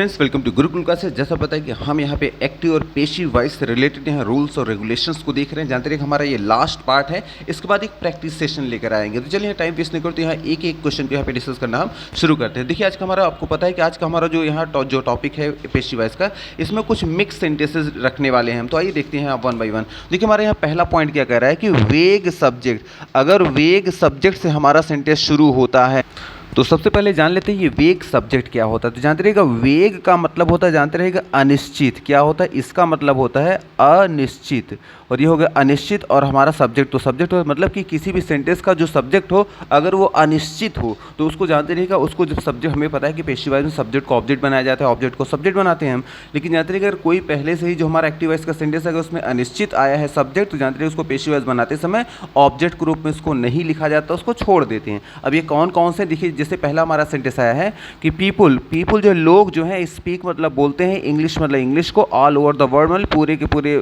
Friends, welcome to Gurukul classes. जैसा पता है कि हम यहाँ पे एक्टिव और पेशी वाइज से रिलेटेड यहाँ रूल्स और रेगुलेशंस को देख रहे हैं। जानते रहे हमारा ये लास्ट पार्ट है, इसके बाद एक प्रैक्टिस सेशन लेकर आएंगे। तो चलिए यहाँ टाइम वेस्ट नहीं करते, यहाँ एक एक क्वेश्चन को यहाँ पे डिस्कस करना हम शुरू करते हैं। देखिए आज का हमारा, आपको पता है कि आज का हमारा जो यहाँ जो टॉपिक है पेशी वाइज का, इसमें कुछ मिक्स सेंटेंसेज रखने वाले हैं हम। तो आइए देखते हैं आप वन बाई वन। देखिए हमारे यहाँ पहला पॉइंट क्या कह रहा है कि वेग सब्जेक्ट, अगर वेग सब्जेक्ट से हमारा सेंटेंस शुरू होता है तो सबसे पहले जान लेते हैं ये वेग सब्जेक्ट क्या होता है। तो जानते रहेगा वेग का मतलब होता है, जानते रहेगा अनिश्चित। क्या होता है, इसका मतलब होता है अनिश्चित, और ये हो गया अनिश्चित। और हमारा सब्जेक्ट, तो सब्जेक्ट हो मतलब कि किसी भी सेंटेंस का जो सब्जेक्ट हो अगर वो अनिश्चित हो तो उसको जानते रहेगा, उसको जब सब्जेक्ट, हमें पता है कि पेशी वाइज में सब्जेक्ट को ऑब्जेक्ट बनाया जाता है, ऑब्जेक्ट को सब्जेक्ट बनाते हैं हम। लेकिन जानते रहेगा अगर कोई पहले से ही जो हमारा एक्टिव वाइज का सेंटेंस है अगर उसमें अनिश्चित आया है सब्जेक्ट, तो जानते रहे उसको पेशी वाइज बनाते समय ऑब्जेक्ट के रूप में उसको नहीं लिखा जाता, उसको छोड़ देते हैं। अब ये कौन कौन से, देखिए जैसे पहला हमारा सेंटेंस आया है कि पीपुल, पीपुल जो लोग जो है, स्पीक मतलब बोलते हैं, इंग्लिश मतलब इंग्लिश को, ऑल ओवर द वर्ल्ड मतलब पूरे के पूरे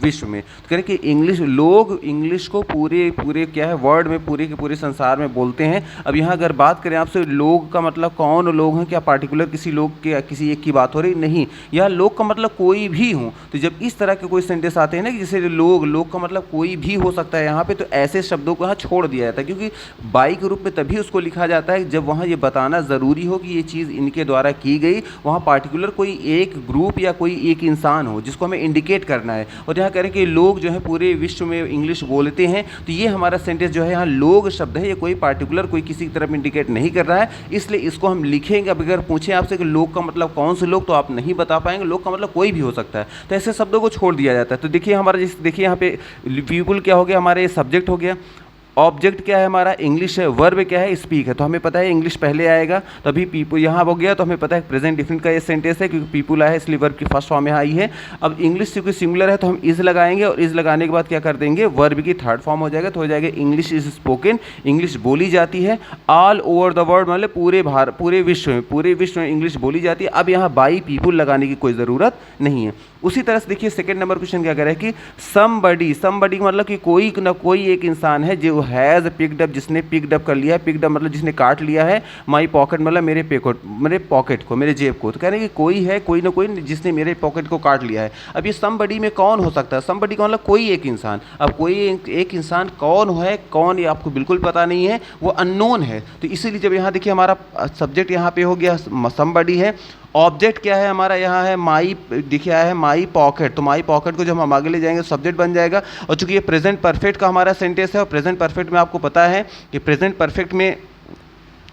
विश्व में। तो कह रहे कि इंग्लिश, लोग इंग्लिश को पूरे पूरे क्या है वर्ल्ड में, पूरे के पूरे संसार में बोलते हैं। अब यहाँ अगर बात करें आपसे, लोग का मतलब कौन लोग हैं, क्या पार्टिकुलर किसी लोग के किसी एक की बात हो रही, नहीं, यह लोग का मतलब कोई भी हो। तो जब इस तरह के कोई सेंटेंस आते हैं ना कि जैसे लोग, लोग का मतलब कोई भी हो सकता है यहाँ पे, तो ऐसे शब्दों को यहाँ छोड़ दिया जाता है, क्योंकि बाई के रूप में तभी उसको लिखा जाता है जब वहाँ ये बताना ज़रूरी हो कि ये चीज़ इनके द्वारा की गई, वहाँ पार्टिकुलर कोई एक ग्रुप या कोई एक इंसान हो जिसको हमें इंडिकेट करना है। और यहाँ कह रहे हैं कि लोग जो है पूरे विश्व में इंग्लिश बोलते हैं, तो ये हमारा सेंटेंस जो है यहाँ लोग शब्द है, ये कोई पार्टिकुलर कोई किसी की तरफ इंडिकेट नहीं कर रहा है, इसलिए इसको हम लिखेंगे। अब अगर पूछें आपसे कि लोग का मतलब कौन से लोग, तो आप नहीं बता पाएंगे, लोग का मतलब कोई भी हो सकता है, तो ऐसे शब्दों को छोड़ दिया जाता है। तो देखिए हमारा, जैसे देखिए यहाँ पे पीपुल क्या हो गया, हमारे सब्जेक्ट हो गया, ऑब्जेक्ट क्या है हमारा इंग्लिश है, वर्ब क्या है स्पीक है, तो हमें पता है इंग्लिश पहले आएगा तभी पीपुल यहाँ हो गया, तो हमें पता है प्रेजेंट डिफिनिट का ये सेंटेंस है क्योंकि पीपुल आया है इसलिए वर्ब की फर्स्ट फॉर्म यहाँ आई है। अब इंग्लिश क्योंकि सिंगुलर है तो हम इज लगाएंगे, और इज लगाने के बाद क्या कर देंगे, वर्ब की थर्ड फॉर्म हो जाएगा, तो हो जाएगा इंग्लिश इज स्पोकन, इंग्लिश बोली जाती है ऑल ओवर द वर्ल्ड मतलब पूरे विश्व में, पूरे विश्व में इंग्लिश बोली जाती है। अब यहाँ बाई पीपुल लगाने की कोई ज़रूरत नहीं है। उसी तरह से देखिए सेकंड नंबर क्वेश्चन क्या कह रहा है कि समबडी, समबडी मतलब कि कोई न कोई एक इंसान है जो हैज़ पिक्ड अप, जिसने पिक्ड अप कर लिया है, पिक्ड अप मतलब जिसने काट लिया है, माई पॉकेट मतलब मेरे पॉकेट को, मेरे जेब को। तो कह रहे हैं कि कोई है, कोई ना कोई जिसने मेरे पॉकेट को काट लिया है। अब ये समबडी में कौन हो सकता है, समबडी का मतलब कोई एक इंसान। अब कोई एक इंसान कौन है, कौन, ये आपको बिल्कुल पता नहीं है, वो अननोन है। तो इसीलिए जब यहाँ देखिए हमारा सब्जेक्ट यहाँ पे हो गया समबडी है, ऑब्जेक्ट क्या है हमारा यहाँ है माई, देखिए है माई पॉकेट, तो माई पॉकेट को जब हम आगे ले जाएंगे सब्जेक्ट बन जाएगा। और चूंकि ये प्रेजेंट परफेक्ट का हमारा सेंटेंस है, और प्रेजेंट परफेक्ट में आपको पता है कि प्रेजेंट परफेक्ट में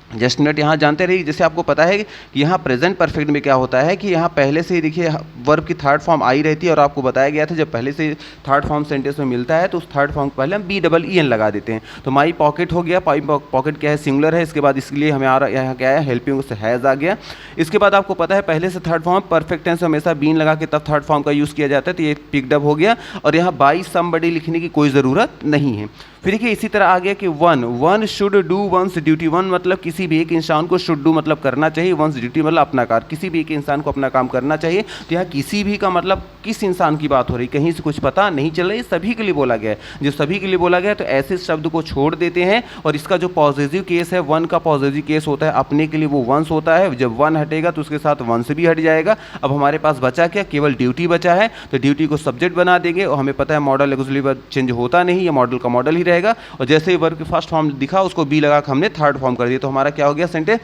जस्ट मिनट यहाँ जानते रहिए, जैसे आपको पता है कि यहाँ प्रेजेंट परफेक्ट में क्या होता है कि यहाँ पहले से ही देखिए वर्ब की थर्ड फॉर्म आई रहती है, और आपको बताया गया था जब पहले से थर्ड फॉर्म सेंटेंस में मिलता है तो उस थर्ड फॉर्म पहले हम BEEN लगा देते हैं। तो माई पॉकेट हो गया, पॉकेट क्या है सिंगुलर है, इसके बाद इसके लिए हमें आ रहा यहाँ क्या है हेल्पिंग से हैज़ आ गया। इसके बाद आपको पता है पहले से थर्ड फॉर्म परफेक्ट टेंस हमेशा बीन लगा के तब थर्ड फॉर्म का यूज़ किया जाता है, तो ये पिक्ड अप हो गया, और यहाँ बाई समबडी लिखने की कोई ज़रूरत नहीं है। फिर देखिए इसी तरह आ गया कि one should do once duty, one मतलब किसी भी एक इंसान को शुड डू मतलब करना चाहिए, वंस ड्यूटी मतलब अपना कार्य, किसी भी एक इंसान को अपना काम करना चाहिए। तो यहाँ किसी भी का मतलब किस इंसान की बात हो रही, कहीं से कुछ पता नहीं चल रहा है, सभी के लिए बोला गया है। जो सभी के लिए बोला गया है तो ऐसे शब्द को छोड़ देते हैं, और इसका जो पॉजिटिव केस है, वन का पॉजिटिव केस होता है अपने के लिए वो वंस होता है, जब वन हटेगा तो उसके साथ वंस भी हट जाएगा। अब हमारे पास बचा क्या, केवल ड्यूटी बचा है, तो ड्यूटी को सब्जेक्ट बना देंगे, और हमें पता है मॉडल एक्चुअली वर्ब चेंज होता नहीं, ये मॉडल का मॉडल ही रहेगा। और जैसे ही वर्ब की फर्स्ट फॉर्म दिखा उसको बी लगा के हमने थर्ड फॉर्म कर दिया, तो हमारा क्या हो गया sentence,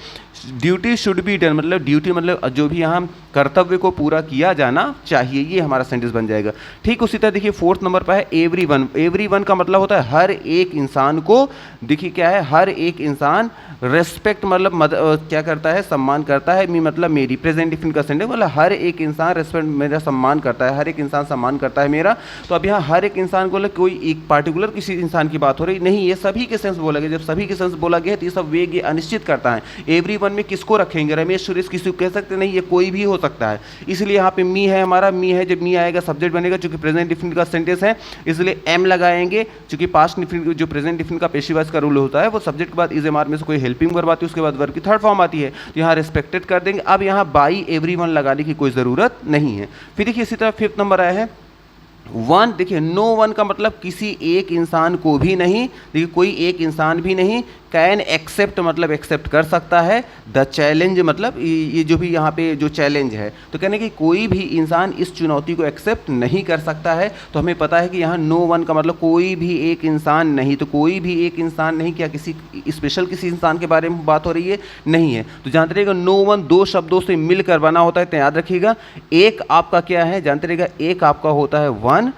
duty should be done मतलब ड्यूटी मतलब जो भी यहाँ कर्तव्य को पूरा किया जाना चाहिए, ये हमारा सेंटेंस बन जाएगा। ठीक उसी तरह देखिए फोर्थ नंबर पर है एवरीवन, एवरीवन का मतलब होता है हर एक इंसान को, देखिए क्या है, हर एक इंसान, रेस्पेक्ट मतलब क्या करता है, सम्मान करता है, मी मतलब मेरी, प्रेजेंट डिफिनिट का सेंटेंस मतलब हर एक इंसान रेस्पेक्ट मेरा सम्मान करता है, हर एक इंसान सम्मान करता है मेरा। तो अब यहाँ हर एक इंसान को कोई एक पार्टिकुलर किसी इंसान की बात हो रही नहीं, ये सभी के सेंस बोला गया। जब सभी के सेंस बोला गया तो ये सब वेग ये अनिश्चित करता है। एवरीवन में किसको रखेंगे, रमेश सुरेश किसी को कह सकते नहीं, ये कोई भी हो सकता है, इसलिए यहाँ पे मी है हमारा, मी है, जब मी आएगा सब्जेक्ट बनेगा, चूंकि प्रेजेंट डिफिनिट का सेंटेंस है इसलिए एम लगाएंगे, चूंकि पास्ट डिफिनिट जो प्रेजेंट डिफिनिट का पेशी वाइज का रूल होता है वो सब्जेक्ट के बाद इज एम आर में से कोई हेल्पिंग वर्ब आती है, उसके बाद वर्ब की थर्ड फॉर्म आती है, तो यहाँ रिस्पेक्टेड कर देंगे। अब यहाँ बाई एवरीवन लगाने की कोई ज़रूरत नहीं है। फिर देखिए इसी तरह फिफ्थ नंबर आया है वन, देखिए नो वन का मतलब किसी एक इंसान को भी नहीं, देखिए कोई एक इंसान भी नहीं, कैन एक्सेप्ट मतलब एक्सेप्ट कर सकता है, द चैलेंज मतलब ये जो भी यहाँ पे जो चैलेंज है, तो कहने कि कोई भी इंसान इस चुनौती को एक्सेप्ट नहीं कर सकता है। तो हमें पता है कि यहाँ नो वन का मतलब कोई भी एक इंसान नहीं, तो कोई भी एक इंसान नहीं, क्या किसी स्पेशल किसी इंसान के बारे में बात हो रही है? नहीं है। तो जानते रहिएगा नो वन दो शब्दों से मिलकर बना होता है, तो याद रखिएगा एक आपका क्या है, जानते रहिएगा एक आपका होता है वन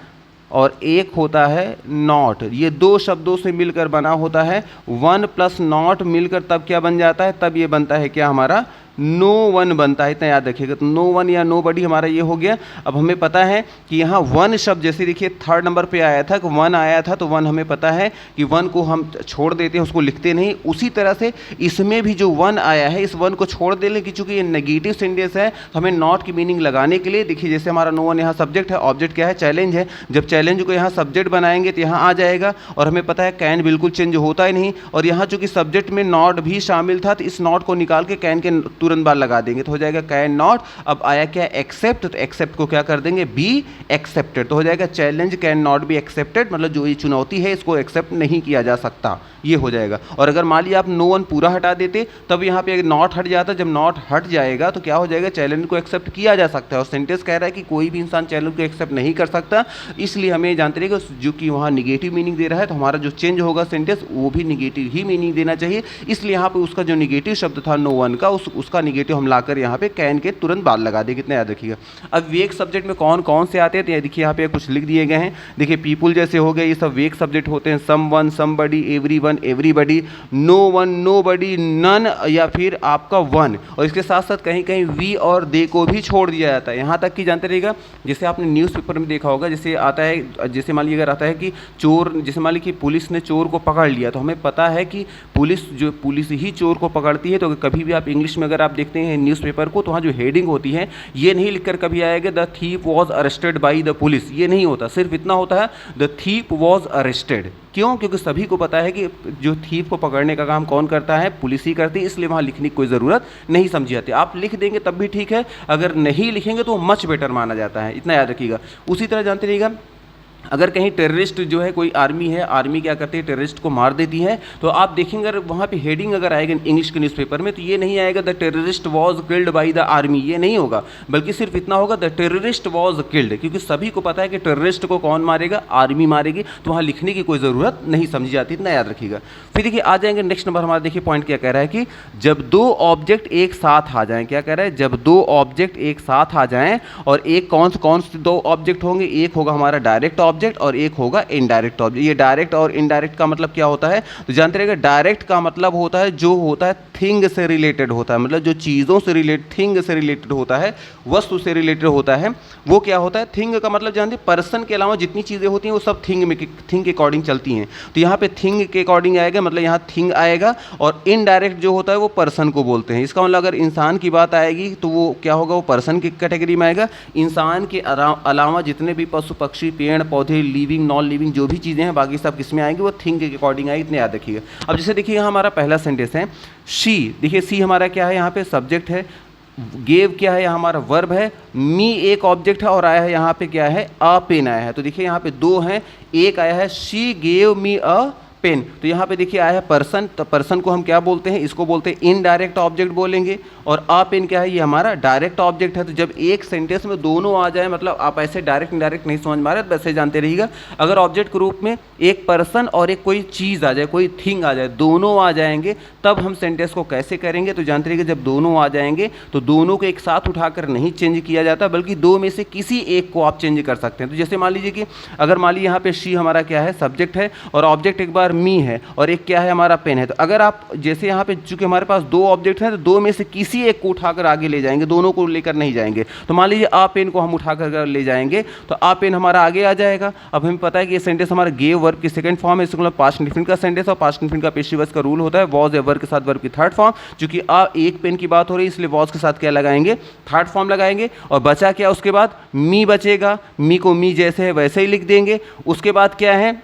और एक होता है नॉट। ये दो शब्दों से मिलकर बना होता है, वन प्लस नॉट मिलकर तब क्या बन जाता है, तब ये बनता है क्या हमारा नो वन बनता है। इतना याद रखिएगा। तो नो वन या नो बडी हमारा ये हो गया। अब हमें पता है कि यहाँ वन शब्द जैसे देखिए थर्ड नंबर पे आया था कि वन आया था, तो वन हमें पता है कि वन को हम छोड़ देते हैं, उसको लिखते नहीं। उसी तरह से इसमें भी जो वन आया है इस वन को छोड़ देने की, चूंकि ये नेगेटिव सेंटेंस है तो हमें नॉट की मीनिंग लगाने के लिए देखिए जैसे हमारा नो वन यहाँ सब्जेक्ट है, ऑब्जेक्ट क्या है, चैलेंज है। जब चैलेंज को यहाँ सब्जेक्ट बनाएंगे तो यहाँ आ जाएगा, और हमें पता है कैन बिल्कुल चेंज होता ही नहीं, और यहाँ चूंकि सब्जेक्ट में नॉट भी शामिल था तो इस नॉट को निकाल के कैन के तुरंत बाद लगा देंगे तो हो जाएगा कैन नॉट। अब आया क्या एक्सेप्ट, तो एक्सेप्ट को क्या कर देंगे बी एक्सेप्टेड, तो हो जाएगा challenge can not be accepted, मतलब जो ये चुनौती है इसको एक्सेप्ट नहीं किया जा सकता, ये हो जाएगा। और अगर मान लिया आप नो वन पूरा हटा देते तब यहाँ पे नॉट हट जाता, जब नॉट हट जाएगा तो क्या हो जाएगा चैलेंज को एक्सेप्ट किया जा सकता है। और सेंटेंस कह रहा है कि कोई भी इंसान चैलेंज को एक्सेप्ट नहीं कर सकता, इसलिए हमें जानते रहिएगा जो कि वहाँ निगेटिव मीनिंग दे रहा है तो हमारा जो चेंज होगा सेंटेंस वो भी निगेटिव ही मीनिंग देना चाहिए। इसलिए यहाँ पे उसका जो निगेटिव शब्द था नो वन का उसका निगेटिव हम लाकर यहाँ पे कैन के तुरंत बाद लगा दें। कितना याद रखिएगा। अब वेक सब्जेक्ट में कौन कौन से आते हैं तो देखिए यहाँ पे कुछ लिख दिए गए हैं। देखिए पीपुल जैसे हो गए, ये सब वेक सब्जेक्ट होते हैं। Someone, somebody, everyone, everybody, no one, nobody, none या फिर आपका वन। और इसके साथ साथ कहीं कहीं वी और दे को भी छोड़ दिया जाता है। यहाँ तक कि जानते रहिएगा जैसे आपने न्यूज़पेपर में देखा होगा, जैसे आता है, जैसे मान लीजिए अगर आता है कि चोर, जैसे मान लीजिए कि पुलिस ने चोर को पकड़ लिया, तो हमें पता है कि पुलिस ही चोर को पकड़ती है। तो कभी भी आप इंग्लिश में अगर आप देखते हैं न्यूज़पेपर को तो वहाँ जो हेडिंग होती है ये नहीं लिखकर कभी आएगा the thief was arrested by the police, ये नहीं होता। सिर्फ इतना होता है द थीप वॉज अरेस्टेड। क्यों? क्योंकि सभी को पता है कि जो थीप को पकड़ने का काम कौन करता है, पुलिस ही करती है, इसलिए वहाँ लिखने की कोई ज़रूरत नहीं समझी जाती। आप लिख देंगे तब भी ठीक है, अगर नहीं लिखेंगे तो मच बेटर माना जाता है। इतना याद रखिएगा। उसी तरह जानते रहिएगा अगर कहीं टेररिस्ट जो है, कोई आर्मी है, आर्मी क्या करती है टेररिस्ट को मार देती है, तो आप देखेंगे अगर वहाँ पे हेडिंग अगर आएगा इंग्लिश के न्यूज़पेपर में तो ये नहीं आएगा the terrorist was killed by the army, ये नहीं होगा, बल्कि सिर्फ इतना होगा द टेररिस्ट वॉज किल्ड, क्योंकि सभी को पता है कि टेररिस्ट को कौन मारेगा, आर्मी मारेगी, तो वहाँ लिखने की कोई ज़रूरत नहीं समझी जाती। इतना याद रखिएगा। फिर देखिए आ जाएंगे नेक्स्ट नंबर हमारा। देखिए पॉइंट क्या कह रहा है कि जब दो ऑब्जेक्ट एक साथ आ जाएं, क्या कह रहा है, जब दो ऑब्जेक्ट एक साथ आ जाएं, और एक कौन से दो ऑब्जेक्ट होंगे, एक होगा हमारा डायरेक्ट ऑब्जेक्ट और एक होगा इनडायरेक्ट ऑब्जेक्ट। ये डायरेक्ट और इनडायरेक्ट का मतलब क्या होता है, तो जानते रहिएगा डायरेक्ट का मतलब होता है जो होता है थिंग से रिलेटेड होता है, मतलब जो चीज़ों से थिंग से रिलेटेड होता है, वस्तु से रिलेटेड होता है, वो क्या होता है। थिंग का मतलब जानते पर्सन के अलावा जितनी चीज़ें होती हैं वो सब थिंग के अकॉर्डिंग चलती हैं। तो यहाँ पे थिंग के अकॉर्डिंग आएगा, मतलब यहाँ थिंग आएगा, और इनडायरेक्ट जो होता है वो पर्सन को बोलते हैं। इसका मतलब अगर इंसान की बात आएगी तो वो क्या होगा, वो पर्सन की कैटेगरी में आएगा। इंसान के अलावा जितने भी पशु पक्षी पेड़ पौधे लिविंग नॉन लिविंग जो भी चीज़ें हैं बाकी सब किस में आएंगी, वो थिंग के अकॉर्डिंग आएगी। इतने याद रखिएगा। अब जैसे देखिए यहाँ हमारा पहला सेंटेंस है शी। देखिए सी हमारा क्या है, यहाँ पे सब्जेक्ट है, गेव क्या है, यहाँ हमारा वर्ब है, मी एक ऑब्जेक्ट है, और आया है यहाँ पे क्या है, अ पेन आया है। तो देखिए यहाँ पे दो हैं, एक आया है she gave me a pen, तो यहाँ पे देखिए आया है पर्सन, तो पर्सन को हम क्या बोलते हैं, इसको बोलते हैं इनडायरेक्ट ऑब्जेक्ट बोलेंगे। और अ पेन क्या है, ये हमारा डायरेक्ट ऑब्जेक्ट है। तो जब एक सेंटेंस में दोनों आ जाए, मतलब आप ऐसे डायरेक्ट इनडायरेक्ट नहीं समझ पा रहे, वैसे जानते रहिएगा अगर ऑब्जेक्ट के रूप में एक पर्सन और एक कोई चीज़ आ जाए, कोई थिंग आ जाए, दोनों आ जाएंगे, तब हम सेंटेंस को कैसे करेंगे। तो जानते रहिएगा जब दोनों आ जाएंगे तो दोनों को एक साथ उठाकर नहीं चेंज किया जाता, बल्कि दो में से किसी एक को आप चेंज कर सकते हैं। तो जैसे मान लीजिए कि अगर मान लीजिए यहाँ पे शी हमारा क्या है, सब्जेक्ट है, और ऑब्जेक्ट एक बार मी है, और एक क्या है हमारा पेन है। तो अगर आप जैसे यहाँ पे चूंकि हमारे पास दो ऑब्जेक्ट हैं, तो दो में से किसी एक को उठाकर आगे ले जाएंगे, दोनों को लेकर नहीं जाएंगे। तो मान लीजिए आ पेन को हम उठाकर ले जाएंगे, तो आ पेन हमारा आगे आ जाएगा। अब हमें पता है कि ये सेंटेंस हमारा गेव वर्ब की सेकंड फॉर्म है, इसका मतलब पास्ट इंडेफिनिट का सेंटेंस, और पास्ट इंडेफिनिट का पेशिव वॉइस का रूल होता है वॉज ए वर्ब के साथ वर्ब की थर्ड फॉर्म। चूंकि आ एक पेन की बात हो रही है इसलिए वॉज के साथ क्या लगाएंगे, थर्ड फॉर्म लगाएंगे। और बचा क्या, उसके बाद मी बचेगा, मी को मी जैसे है वैसे ही लिख देंगे। उसके बाद क्या है,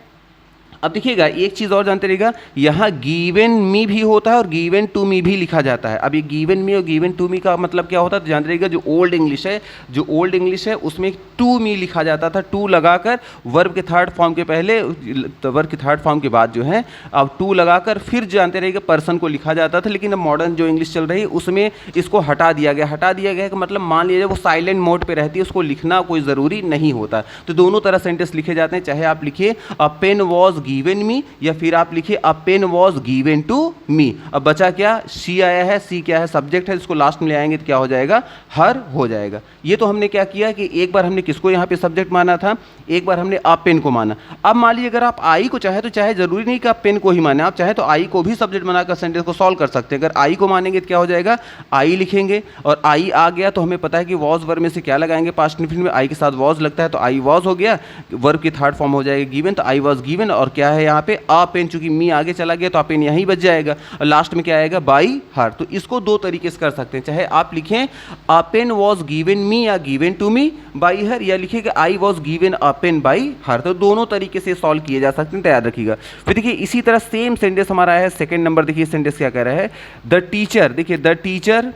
अब देखिएगा एक चीज़ और जानते रहिएगा, यहाँ गिवन मी भी होता है और गिवन टू मी भी लिखा जाता है। अब ये गिवन मी और गिवन टू मी का मतलब क्या होता है, तो जानते रहिएगा जो ओल्ड इंग्लिश है उसमें टू मी लिखा जाता था, टू लगाकर वर्ब के थर्ड फॉर्म के पहले, वर्ब के थर्ड फॉर्म के बाद जो है अब टू लगाकर फिर जानते रहिएगा पर्सन को लिखा जाता था। लेकिन अब मॉडर्न जो इंग्लिश चल रही है उसमें इसको हटा दिया गया कि मतलब मान लीजिए वो साइलेंट मोड पे रहती है, उसको लिखना कोई ज़रूरी नहीं होता। तो दोनों तरह सेंटेंस लिखे जाते हैं, चाहे आप लिखिए a pen was given me या फिर आप लिखिए a pen was given to me. अब बचा क्या, शी आया है, सी क्या है, सब्जेक्ट है, इसको लास्ट में ले आएंगे तो क्या हो जाएगा, हर हो जाएगा। ये तो हमने क्या किया कि एक बार हमने किसको यहाँ पे सब्जेक्ट माना था, एक बार हमने अ पेन को माना। अब मान लीजिए अगर आप आई को चाहे तो चाहे जरूरी नहीं कि आप पेन को ही माने, आप चाहे तो आई को भी सब्जेक्ट बनाकर सेंटेंस को सॉल्व कर सकते हैं। अगर आई को मानेंगे तो क्या हो जाएगा, आई लिखेंगे और आई आ गया तो हमें पता है कि वॉज वर्ब में से क्या लगाएंगे, पास्ट इंडेफिनिट में आई के साथ वॉज लगता है तो आई वॉज हो गया, वर्ब की थर्ड फॉर्म हो जाएगा गिवन, तो आई वॉज गिवन। और क्या है यहाँ पे अ पेन, चूंकि मी आगे चला गया तो आ पेन यहीं बच जाएगा और लास्ट में क्या आएगा, बाई हर। तो इसको दो तरीके से कर सकते हैं, चाहे आप लिखें a pen was given me या given to me by her, या लिखिएगा I was given a pen by her. तो दोनों तरीके से सॉल्व किए जा सकते हैं, तो याद रखिएगा। फिर देखिए इसी तरह सेम सेंटेंस हमारा है सेकंड नंबर, देखिए सेंटेंस क्या कह रहा है, द टीचर, देखिए the teacher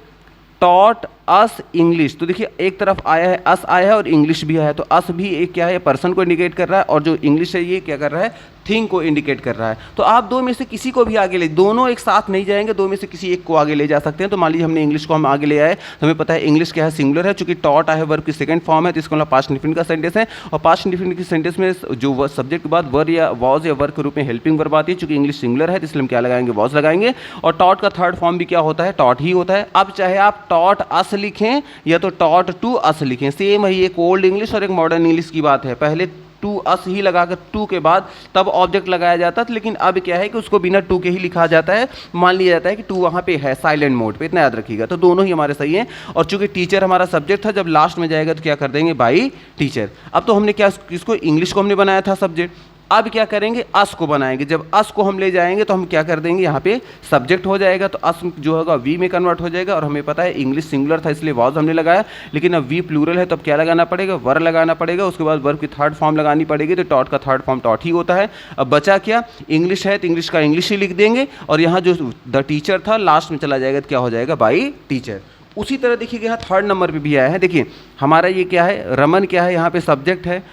taught us English. तो देखिए एक तरफ आया है, अस आया है और इंग्लिश भी आया है, तो अस भी एक क्या है, पर्सन को इंडिकेट कर रहा है और जो इंग्लिश है ये क्या कर रहा है, थिंग को इंडिकेट कर रहा है। तो आप दो में से किसी को भी आगे ले, दोनों एक साथ नहीं जाएंगे, दो में से किसी एक को आगे ले जा सकते हैं। तो मान लीजिए हमने इंग्लिश को हम आगे ले आए, तो हमें पता है इंग्लिश क्या है, सिंगुलर है, चूंकि टॉट है वर्ब की सेकंड फॉर्म है तो इसको पास्ट इंडेफिनिट का सेंटेंस है, और पास्ट इंडेफिनिट के सेंटेंस में जो सब्जेक्ट के बाद वर्ब या वॉज या वर्ब के रूप में हेल्पिंग वर्ब आती है, चूंकि इंग्लिश सिंगुलर है तो इसलिए हम क्या लगाएंगे, वॉज लगाएंगे। और टॉट का थर्ड फॉर्म भी क्या होता है, टॉट ही होता है। अब चाहे आप टॉट अस लिखें या तो टॉट टू अस लिखें, सेम है, एक ओल्ड इंग्लिश और एक मॉडर्न इंग्लिश की बात है। पहले टू अस ही लगाकर टू के बाद तब ऑब्जेक्ट लगाया जाता था, लेकिन अब क्या है कि उसको बिना टू के ही लिखा जाता है, मान लिया जाता है कि टू वहाँ पे है साइलेंट मोड पे, इतना याद रखिएगा। तो दोनों ही हमारे सही हैं। और चूंकि टीचर हमारा सब्जेक्ट था, जब लास्ट में जाएगा तो क्या कर देंगे, बाई टीचर। अब तो हमने क्या, इसको इंग्लिश को हमने बनाया था सब्जेक्ट, अब क्या करेंगे, अस को बनाएंगे। जब अस को हम ले जाएंगे तो हम क्या कर देंगे, यहाँ पे सब्जेक्ट हो जाएगा, तो अस जो होगा वी में कन्वर्ट हो जाएगा। और हमें पता है इंग्लिश सिंगुलर था इसलिए वॉज हमने लगाया, लेकिन अब वी प्लूरल है तो अब क्या लगाना पड़ेगा, वर लगाना पड़ेगा, उसके बाद वर्ब की थर्ड फॉर्म लगानी पड़ेगी, तो टॉट का थर्ड फॉर्म टॉट ही होता है। अब बचा क्या, इंग्लिश है तो इंग्लिश का इंग्लिश ही लिख देंगे, और यहाँ जो द टीचर था लास्ट में चला जाएगा तो क्या हो जाएगा, बाई टीचर। उसी तरह देखिए यहाँ थर्ड नंबर पर भी आया है, देखिए हमारा ये क्या है, रमन क्या है, यहाँ पे सब्जेक्ट है,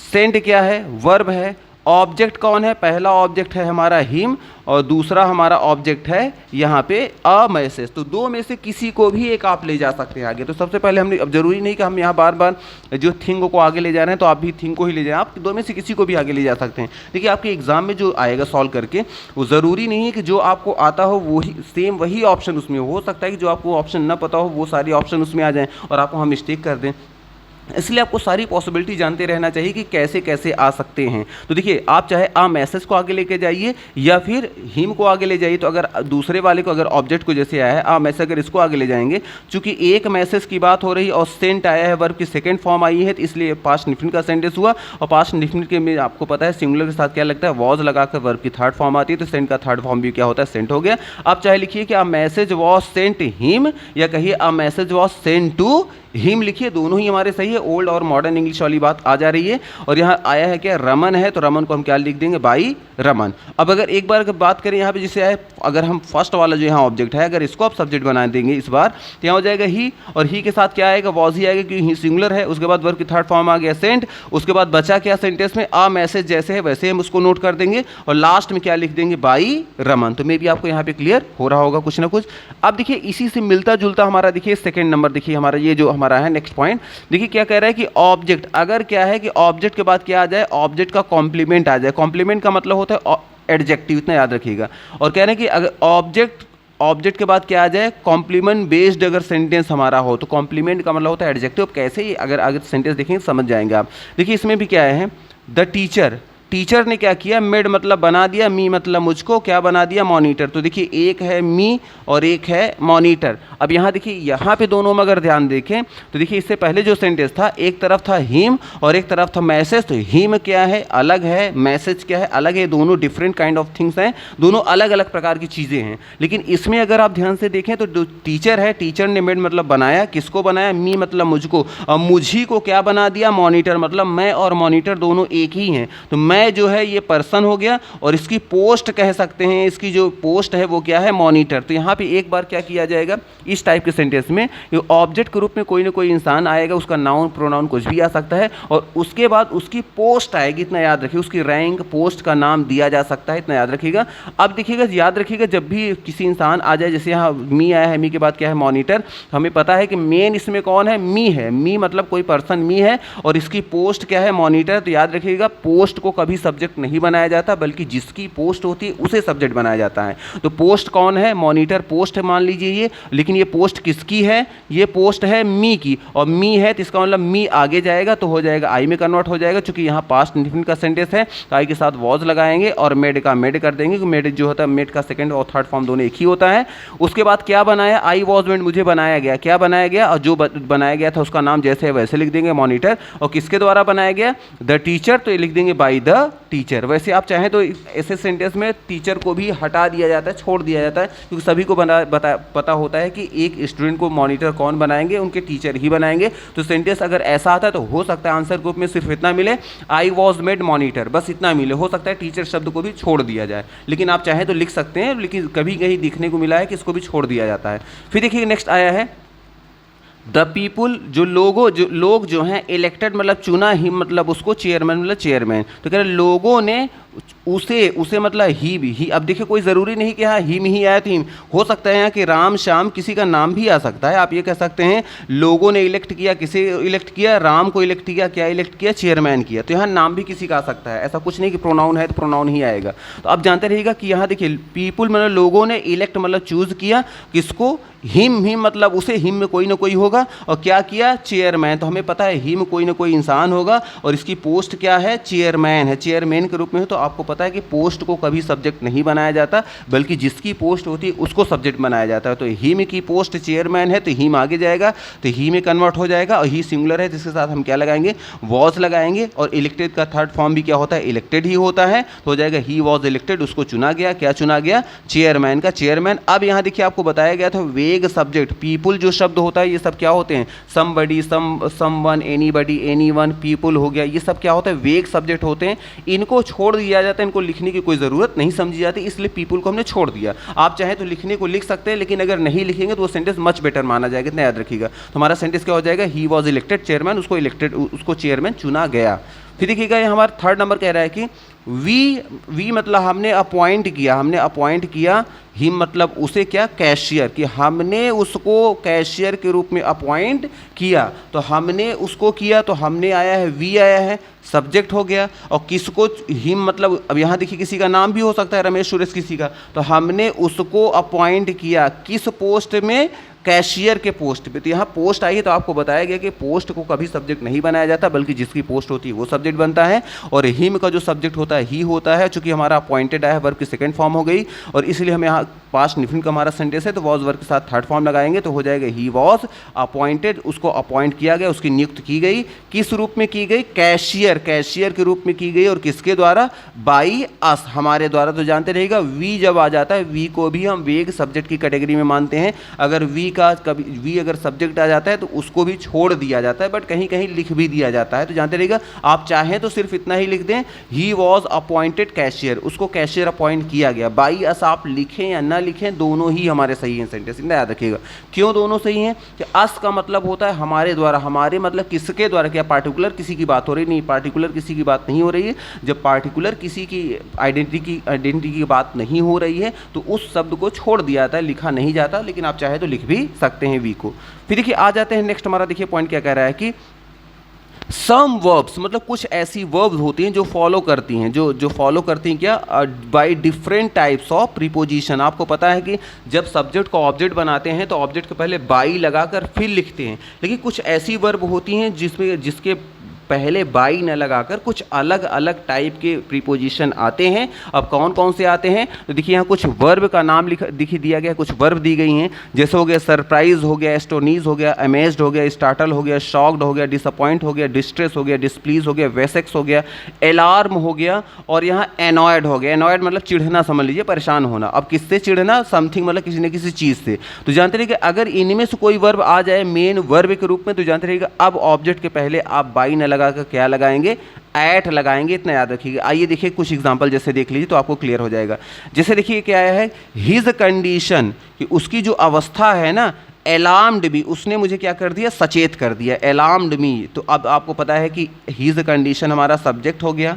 सेंट क्या है, वर्ब है, ऑब्जेक्ट कौन है, पहला ऑब्जेक्ट है हमारा हिम और दूसरा हमारा ऑब्जेक्ट है यहाँ पे अ मैसेज। तो दो में से किसी को भी एक आप ले जा सकते हैं आगे। तो सबसे पहले हमने, अब जरूरी नहीं कि हम यहाँ बार बार जो थिंग को आगे ले जा रहे हैं तो आप भी थिंग को ही ले जाएं, आप दो में से किसी को भी आगे ले जा सकते हैं। देखिए आपके एग्जाम में जो आएगा सॉल्व करके, वो ज़रूरी नहीं है कि जो आपको आता हो वही सेम वही ऑप्शन उसमें हो सकता है कि जो आपको ऑप्शन ना पता हो वो सारे ऑप्शन उसमें आ जाएँ और आपको हम मिस्टेक कर दें। इसलिए आपको सारी पॉसिबिलिटी जानते रहना चाहिए कि कैसे कैसे आ सकते हैं। तो देखिए आप चाहे आ मैसेज को आगे लेके जाइए या फिर हिम को आगे ले जाइए। तो अगर दूसरे वाले को, अगर ऑब्जेक्ट को जैसे आया है आ मैसेज, अगर इसको आगे ले जाएंगे, चूंकि एक मैसेज की बात हो रही है और सेंट आया है, वर्ब की सेकंड फॉर्म आई है, तो इसलिए पास्ट इंडेफिनिट का सेंटेंस हुआ। और पास्ट इंडेफिनिट के में आपको पता है सिंगुलर के साथ क्या लगता है, वॉज लगाकर वर्ब की थर्ड फॉर्म आती है, तो सेंट का थर्ड फॉर्म भी क्या होता है, सेंट हो गया। आप चाहे लिखिए कि a message was sent him या कहिए a message was sent to him लिखिए, दोनों ही हमारे सही है। ओल्ड और मॉडर्न इंग्लिश वाली बात आ जा रही है। और यहाँ आया है क्या, रमन है, तो रमन को हम क्या लिख देंगे, बाई रमन। अब अगर एक बार बात करें यहाँ पे जिसे है, अगर हम फर्स्ट वाला जो यहाँ ऑब्जेक्ट है अगर इसको आप सब्जेक्ट बना देंगे इस बार, तो यहाँ हो जाएगा ही, और ही के साथ क्या आएगा, वॉज ही आएगा क्योंकि ही सिंगुलर है। उसके बाद वर्ब की थर्ड फॉर्म आ गया सेंट। उसके बाद बचा क्या सेंटेंस में, आ मैसेज जैसे है वैसे हम उसको नोट कर देंगे और लास्ट में क्या लिख देंगे, बाई रमन। तो मे भी आपको यहाँ पे क्लियर हो रहा होगा कुछ ना कुछ। अब देखिए इसी से मिलता जुलता हमारा देखिए सेकेंड नंबर, देखिए हमारा ये जो हमारा है नेक्स्ट पॉइंट, देखिए क्या कह रहा है कि ऑब्जेक्ट, अगर क्या है कि ऑब्जेक्ट के बाद क्या आ जाए, ऑब्जेक्ट का कॉम्प्लीमेंट आ जाए। कॉम्प्लीमेंट का मतलब होता है एडजेक्टिव, इतना याद रखिएगा। और कह रहे हैं कि अगर ऑब्जेक्ट के बाद क्या आ जाए, कॉम्प्लीमेंट बेस्ड अगर सेंटेंस हमारा हो, तो कॉम्प्लीमेंट का मतलब होता है एडजेक्टिव। कैसे, अगर सेंटेंस देखेंगे समझ जाएंगे आप। देखिए इसमें भी क्या है, द टीचर ने क्या किया, मेड मतलब बना दिया, मी मतलब मुझको क्या बना दिया, मॉनिटर। तो देखिए एक है मी और एक है मॉनिटर। अब यहाँ देखिए, यहाँ पे दोनों में अगर ध्यान देखें तो देखिए इससे पहले जो सेंटेंस था, एक तरफ था हिम और एक तरफ था मैसेज। तो हिम क्या है, अलग है, मैसेज क्या है, अलग है। दोनों डिफरेंट काइंड ऑफ थिंग्स हैं, दोनों अलग अलग प्रकार की चीज़ें हैं। लेकिन इसमें अगर आप ध्यान से देखें तो जो टीचर है, टीचर ने मेड मतलब बनाया, किसको बनाया, मी मतलब मुझको, और मुझी को क्या बना दिया, मॉनिटर। मतलब मैं और मॉनिटर दोनों एक ही हैं। तो मैं मैं जो है ये पर्सन हो गया, और इसकी पोस्ट कह सकते हैं, इसकी जो पोस्ट है वो क्या है, मॉनिटर। तो यहाँ पे एक बार क्या किया जाएगा, इस टाइप के सेंटेंस में ये ऑब्जेक्ट के रूप में कोई ना कोई इंसान आएगा, उसका नाउन प्रोनाउन कुछ भी आ सकता है, और उसके बाद उसकी पोस्ट आएगी, इतना याद रखिए, उसकी रैंक पोस्ट का नाम दिया जा सकता है, इतना याद रखिएगा। अब देखिएगा, याद रखिएगा, जब भी किसी इंसान आ जाए, जैसे यहाँ मी आया है, मी के बाद क्या है, मॉनिटर, हमें पता है कि मेन इसमें कौन है, मी है, मी मतलब कोई पर्सन मी है, और इसकी पोस्ट क्या है, मॉनिटर। तो याद रखिएगा, पोस्ट को कभी सब्जेक्ट नहीं बनाया जाता, बल्कि जिसकी पोस्ट होती है उसे सब्जेक्ट बनाया जाता है। तो पोस्ट कौन है, मॉनिटर पोस्ट है मान लीजिए ये, लेकिन ये पोस्ट किसकी है, ये पोस्ट है मी की, और मी है तो इसका मतलब मी आगे जाएगा तो हो जाएगा आई में कन्वर्ट हो जाएगा, क्योंकि यहाँ पास्ट इंडेफिनिट का सेंटेंस है, तो आई के साथ वॉज लगाएंगे और मेड का मेड कर देंगे, क्योंकि मेड जो होता है, मेड का सेकंड और थर्ड फॉर्म दोनों एक ही होता है। उसके बाद क्या बनाया, आई वॉज मेड, मुझे बनाया गया, क्या बनाया गया, और जो बनाया गया था उसका नाम जैसे है वैसे लिख देंगे, मॉनिटर, और किसके द्वारा बनाया गया, द टीचर, तो ये लिख देंगे बाय द टीचर। वैसे आप चाहें तो ऐसे सेंटेंस में टीचर को भी हटा दिया जाता है, छोड़ दिया जाता है, क्योंकि सभी को पता होता है कि एक स्टूडेंट को मॉनिटर कौन बनाएंगे, उनके टीचर ही बनाएंगे। तो सेंटेंस अगर ऐसा आता है तो हो सकता है आंसर ग्रुप में सिर्फ इतना मिले, आई वॉज मेड मॉनिटर, बस इतना मिले, हो सकता है टीचर शब्द को भी छोड़ दिया जाए, लेकिन आप चाहें तो लिख सकते हैं, लेकिन कभी कहीं दिखने को मिला है कि इसको भी छोड़ दिया जाता है। फिर देखिए नेक्स्ट आया है द पीपुल, जो लोग जो हैं, इलेक्टेड मतलब चुना, ही मतलब उसको, चेयरमैन मतलब चेयरमैन, तो कह रहे लोगों ने उसे मतलब ही। अब देखिए कोई ज़रूरी नहीं कि हाँ हिम ही आया, तो हिम हो सकता है यहाँ कि राम श्याम किसी का नाम भी आ सकता है। आप ये कह सकते हैं लोगों ने इलेक्ट किया, किसे इलेक्ट किया, राम को इलेक्ट किया, क्या इलेक्ट किया, चेयरमैन किया, तो यहाँ नाम भी किसी का आ सकता है, ऐसा कुछ नहीं कि प्रोनाउन है तो प्रोनाउन ही आएगा। तो आप जानते रहिएगा कि यहाँ देखिए पीपुल मतलब लोगों ने, इलेक्ट मतलब चूज़ किया, किसको, हिम मतलब उसे, हिम में कोई ना कोई होगा, और क्या किया, चेयरमैन, तो हमें पता है हिम कोई ना कोई इंसान होगा, और इसकी पोस्ट क्या है, चेयरमैन है, चेयरमैन के रूप में हो। तो आपको पता है कि पोस्ट को कभी सब्जेक्ट नहीं बनाया जाता, बल्कि जिसकी पोस्ट होती है उसको सब्जेक्ट बनाया जाता है। तो हिम की पोस्ट चेयरमैन है, तो हिम आगे जाएगा, तो ही में कन्वर्ट हो जाएगा, और ही सिंगुलर है, जिसके साथ हम क्या लगाएंगे, वॉज लगाएंगे, और इलेक्टेड का थर्ड फॉर्म भी क्या होता है, इलेक्टेड ही होता है, तो हो जाएगा ही वॉज इलेक्टेड, उसको चुना गया, क्या चुना गया, चेयरमैन का चेयरमैन। अब यहाँ देखिए आपको बताया गया था वेग सब्जेक्ट, पीपुल जो शब्द होता है ये सब क्या होते हैं, somebody, someone, anybody, anyone, people हो गया, ये सब क्या होता है, वेग सब्जेक्ट होते हैं, इनको छोड़ दिया जाता है, इनको लिखने की कोई ज़रूरत नहीं समझी जाती, इसलिए पीपुल को हमने छोड़ दिया। आप चाहे तो लिखने को लिख सकते हैं, लेकिन अगर नहीं लिखेंगे तो वो सेंटेंस मच बेटर माना जाएगा, इतना याद रखिएगा। तो हमारा सेंटेंस क्या हो जाएगा, ही वॉज इलेक्टेड चेयरमैन, उसको चेयरमैन चुना गया। फिर देखिएगा ये हमारा थर्ड नंबर कह रहा है कि वी मतलब हमने अपॉइंट किया, ही मतलब उसे क्या, कैशियर, कि हमने उसको कैशियर के रूप में अपॉइंट किया, तो हमने उसको किया, तो हमने आया है, वी आया है, सब्जेक्ट हो गया, और किसको, हिम मतलब, अब यहाँ देखिए किसी का नाम भी हो सकता है, रमेश सुरेश किसी का, तो हमने उसको अपॉइंट किया किस पोस्ट में, कैशियर के पोस्ट पे। तो यहाँ पोस्ट आई है, तो आपको बताया गया कि पोस्ट को कभी सब्जेक्ट नहीं बनाया जाता, बल्कि जिसकी पोस्ट होती है वो सब्जेक्ट बनता है, और हिम का जो सब्जेक्ट होता है ही होता है, चूंकि हमारा अपॉइंटेड आया है, वर्ब की सेकंड फॉर्म हो गई, और इसलिए हम यहाँ पास्ट इंडेफिनिट का हमारा सेंटेंस है, तो वॉज वर्ब के साथ थर्ड फॉर्म लगाएंगे, तो हो जाएगा ही वॉज अपॉइंटेड, उसको अपॉइंट किया गया, उसकी नियुक्त की गई, किस रूप में की गई, कैशियर के रूप में की गई, और किसके द्वारा, बाई अस, हमारे द्वारा। तो जानते रहेगा वी जब आ जाता है, वी को भी हम वेग सब्जेक्ट की कैटेगरी में मानते हैं। अगर वी का कभी वी अगर सब्जेक्ट आ जाता है तो उसको भी छोड़ दिया जाता है, बट कहीं कहीं लिख भी दिया जाता है। तो जानते रहिएगा, आप चाहें तो सिर्फ इतना ही लिख दें, ही वॉज अपॉइंटेड कैशियर, उसको कैशियर अपॉइंट किया गया। बाई अस आप लिखें या ना लिखें, दोनों ही हमारे सही हैं सेंटेंस, इतना याद रखिएगा। क्यों दोनों सही हैं, कि अस का मतलब होता है हमारे द्वारा, हमारे मतलब किसके द्वारा, क्या पार्टिकुलर किसी की बात हो रही, नहीं पार्टिकुलर किसी की बात नहीं हो रही है। जब पार्टिकुलर किसी की आइडेंटिटी की बात नहीं हो रही है तो उस शब्द को छोड़ दिया जाता है, लिखा नहीं जाता, लेकिन आप चाहे तो लिख भी सकते हैं वी को। फिर देखिए आ जाते हैं नेक्स्ट, हमारा देखिए पॉइंट क्या कह रहा है कि सम वर्ब्स मतलब कुछ ऐसी वर्ब्स होती हैं जो फॉलो करती हैं, जो फॉलो करती हैं क्या, by different types of preposition. आपको पता है कि जब सब्जेक्ट को ऑब्जेक्ट बनाते हैं तो ऑब्जेक्ट के पहले बाई लगाकर फिर लिखते हैं, लेकिन कुछ ऐसी वर्ब होती हैं जिसके पहले बाई न लगाकर कुछ अलग अलग टाइप के प्रीपोजिशन आते हैं। अब कौन कौन से आते हैं, तो देखिए यहाँ कुछ वर्ब का नाम दिया गया, कुछ वर्ब दी गई हैं, जैसे हो गया सरप्राइज हो गया, एस्टोनीज हो गया, अमेज्ड हो गया, स्टार्टल हो गया, शॉक्ड हो गया, डिसअपॉइंट हो गया, डिस्ट्रेस हो गया, डिसप्लीज हो गया, वेसेक्स हो गया, अलार्म हो गया, और यहाँ एनॉयड हो गया। एनॉयड मतलब चिढ़ना, समझ लीजिए परेशान होना। अब किससे चिढ़ना, समथिंग मतलब किसी न किसी चीज़ से। तो जानते रहिए कि अगर इनमें से कोई वर्ब आ जाए मेन वर्ब के रूप में, तो जानते रहिएगा अब ऑब्जेक्ट के पहले आप बाई न लगा कर क्या लगाएंगे, एट लगाएंगे, इतना याद रखिएगा। आइए देखिए कुछ एग्जांपल जैसे देख लीजिए तो आपको क्लियर हो जाएगा। जैसे देखिए क्या आया है, हिज कंडीशन, कि उसकी जो अवस्था है ना, अलार्म्ड मी, उसने मुझे क्या कर दिया, सचेत कर दिया, अलार्म्ड मी। तो अब आपको पता है कि हिज कंडीशन हमारा सब्जेक्ट हो गया,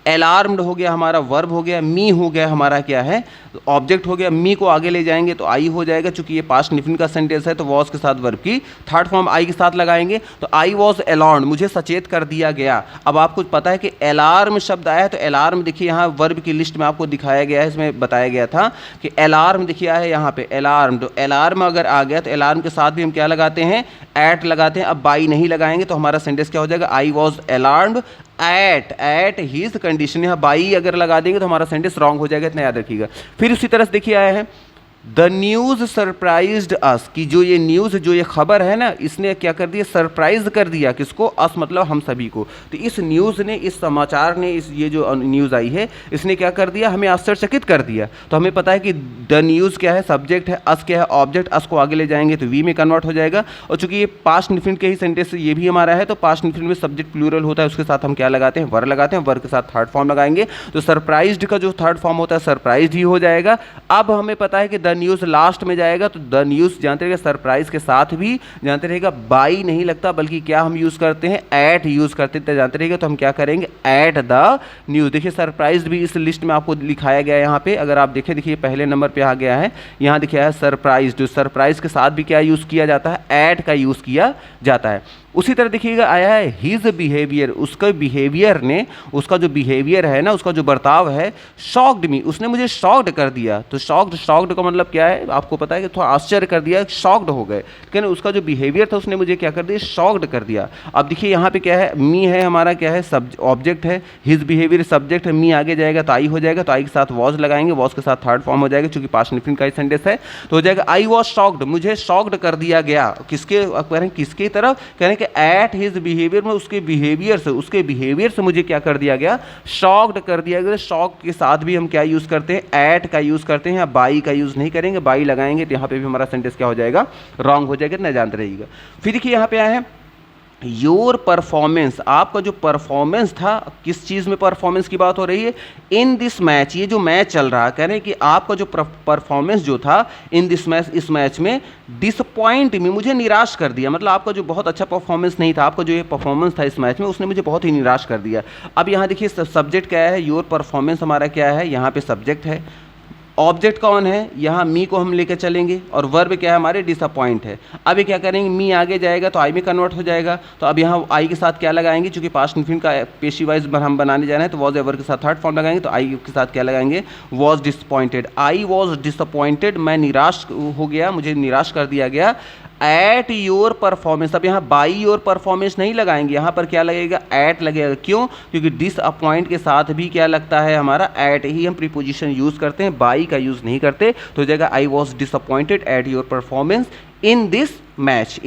अलार्म्ड हो गया हमारा वर्ब हो गया, मी हो गया हमारा क्या है, ऑब्जेक्ट हो गया। मी को आगे ले जाएंगे तो आई हो जाएगा, चूंकि ये पास्ट इंडेफिनिट का सेंटेंस है तो वॉज के साथ वर्ब की थर्ड फॉर्म आई के साथ लगाएंगे, तो आई वॉज अलार्म्ड, मुझे सचेत कर दिया गया। अब आपको पता है कि अलार्म शब्द आया है, तो अलार्म देखिए यहाँ वर्ब की लिस्ट में आपको दिखाया गया है, इसमें बताया गया था कि अलार्म देखिए है यहाँ पे अलार्म। तो अलार्म अगर आ गया तो अलार्म के साथ भी हम क्या लगाते हैं, एट लगाते हैं। अब बाई नहीं लगाएंगे तो हमारा सेंटेंस क्या हो जाएगा, I was alarmed at his condition. यहाँ बाई अगर लगा देंगे तो हमारा सेंटेंस रॉन्ग हो जाएगा, इतना याद रखिएगा। फिर उसी तरह से देखिए आया है, द न्यूज़ सरप्राइज्ड अस, कि जो ये न्यूज़, जो ये खबर है ना, इसने क्या कर दिया, सरप्राइज कर दिया किसको, अस मतलब हम सभी को। तो इस न्यूज़ ने, इस समाचार ने, इस ये जो न्यूज़ आई है, इसने क्या कर दिया, हमें आश्चर्यचकित कर दिया। तो हमें पता है कि द न्यूज़ क्या है, सब्जेक्ट है, अस क्या है, ऑब्जेक्ट, अस को आगे ले जाएंगे तो वी में कन्वर्ट हो जाएगा। और चूंकि ये पास्ट इंडेफिनिट के ही सेंटेंस ये भी हमारा है, तो पास्ट इंडेफिनिट में सब्जेक्ट प्लूरल होता है, उसके साथ हम क्या लगाते हैं, वर लगाते हैं, वर के साथ थर्ड फॉर्म लगाएंगे। तो सरप्राइज्ड का जो थर्ड फॉर्म होता है सरप्राइज्ड ही हो जाएगा। अब हमें पता है कि द न्यूज़ लास्ट में जाएगा, तो द न्यूज़ जानते रहेगा, सरप्राइज के साथ भी जानते रहेगा बाई नहीं लगता, बल्कि क्या हम यूज़ करते हैं, एट यूज़ करते हैं, जानते रहेगा। तो हम क्या करेंगे, एट द न्यूज़। देखिए सरप्राइज भी इस लिस्ट में आपको लिखाया गया है यहाँ पे, अगर आप देखें, देखिए पहले नंबर पे आ गया है, यहाँ दिखाया है सरप्राइज। जो सरप्राइज के साथ भी क्या यूज़ किया जाता है, एट का यूज़ किया जाता है। उसी तरह देखिएगा आया है हिज बिहेवियर, उसका बिहेवियर ने, उसका जो बिहेवियर है ना, उसका जो बर्ताव है, शॉक्ड मी, उसने मुझे शॉक्ड कर दिया। तो शॉक्ड का मतलब क्या है, आपको पता है कि थोड़ा आश्चर्य कर दिया, शॉक्ड हो गए, लेकिन उसका जो बिहेवियर था उसने मुझे क्या कर दिया, शॉक्ड कर दिया। अब देखिए यहाँ पे क्या है, मी है हमारा, क्या है, ऑब्जेक्ट है, हिज बिहेवियर सब्जेक्ट है, मी आगे जाएगा तो आई हो जाएगा, तो आई के साथ वॉज लगाएंगे, वॉज के साथ थर्ड फॉर्म हो जाएगा, चूंकि पास्ट इंडेफिनिट का ही सेंटेंस है, तो हो जाएगा आई वॉज शॉक्ड, मुझे शॉक्ड कर दिया गया। किसके कह रहे हैं, किसकी तरफ कह रहे हैं कि एट हिज बिहेवियर में, उसके बिहेवियर से मुझे क्या कर दिया गया, शॉक्ड कर दिया गया। शॉक के साथ भी हम क्या यूज़ करते हैं, एट का यूज़ करते हैं, या बाई का यूज़ नहीं करेंगे, बाई लगाएंगे तो यहाँ पे भी हमारा सेंटेंस क्या हो जाएगा, रॉन्ग हो जाएगा, इतना जानते रहिएगा। फिर देखिए यहाँ पे आया है योर परफॉर्मेंस, आपका जो परफॉर्मेंस था, किस चीज़ में परफॉर्मेंस की बात हो रही है, इन दिस मैच, ये जो मैच चल रहा है, कह रहे हैं कि आपका जो परफॉर्मेंस जो था इन दिस मैच, इस मैच में डिसअपॉइंट में, मुझे निराश कर दिया। मतलब आपका जो बहुत अच्छा परफॉर्मेंस नहीं था, आपका जो ये परफॉर्मेंस था इस मैच में, उसने मुझे बहुत ही निराश कर दिया। अब यहाँ देखिए सब्जेक्ट क्या है, योर परफॉर्मेंस हमारा क्या है, यहाँ पे सब्जेक्ट है, ऑब्जेक्ट कौन है, यहाँ मी को हम लेकर चलेंगे, और वर्ब क्या है हमारे, डिसअपॉइंट है। अब ये क्या करेंगे, मी आगे जाएगा तो आई में कन्वर्ट हो जाएगा, तो अब यहाँ आई के साथ क्या लगाएंगे, चूंकि पास्ट इंडेफिनिट का पेशी वाइज हम बनाने जा रहे हैं, तो वॉज एवर के साथ थर्ड फॉर्म लगाएंगे, तो आई के साथ क्या लगाएंगे, was disappointed. I was disappointed, मैं निराश हो गया, मुझे निराश कर दिया गया, एट योर परफॉर्मेंस। अब यहाँ बाई योर परफॉर्मेंस नहीं लगाएंगे, यहाँ पर क्या लगेगा, एट लगेगा। क्यों, क्योंकि डिसअपॉइंट के साथ भी क्या लगता है हमारा, एट ही हम प्रीपोजिशन यूज़ करते हैं, बाई का यूज़ नहीं करते। तो हो जाएगा I was disappointed at your performance in this match,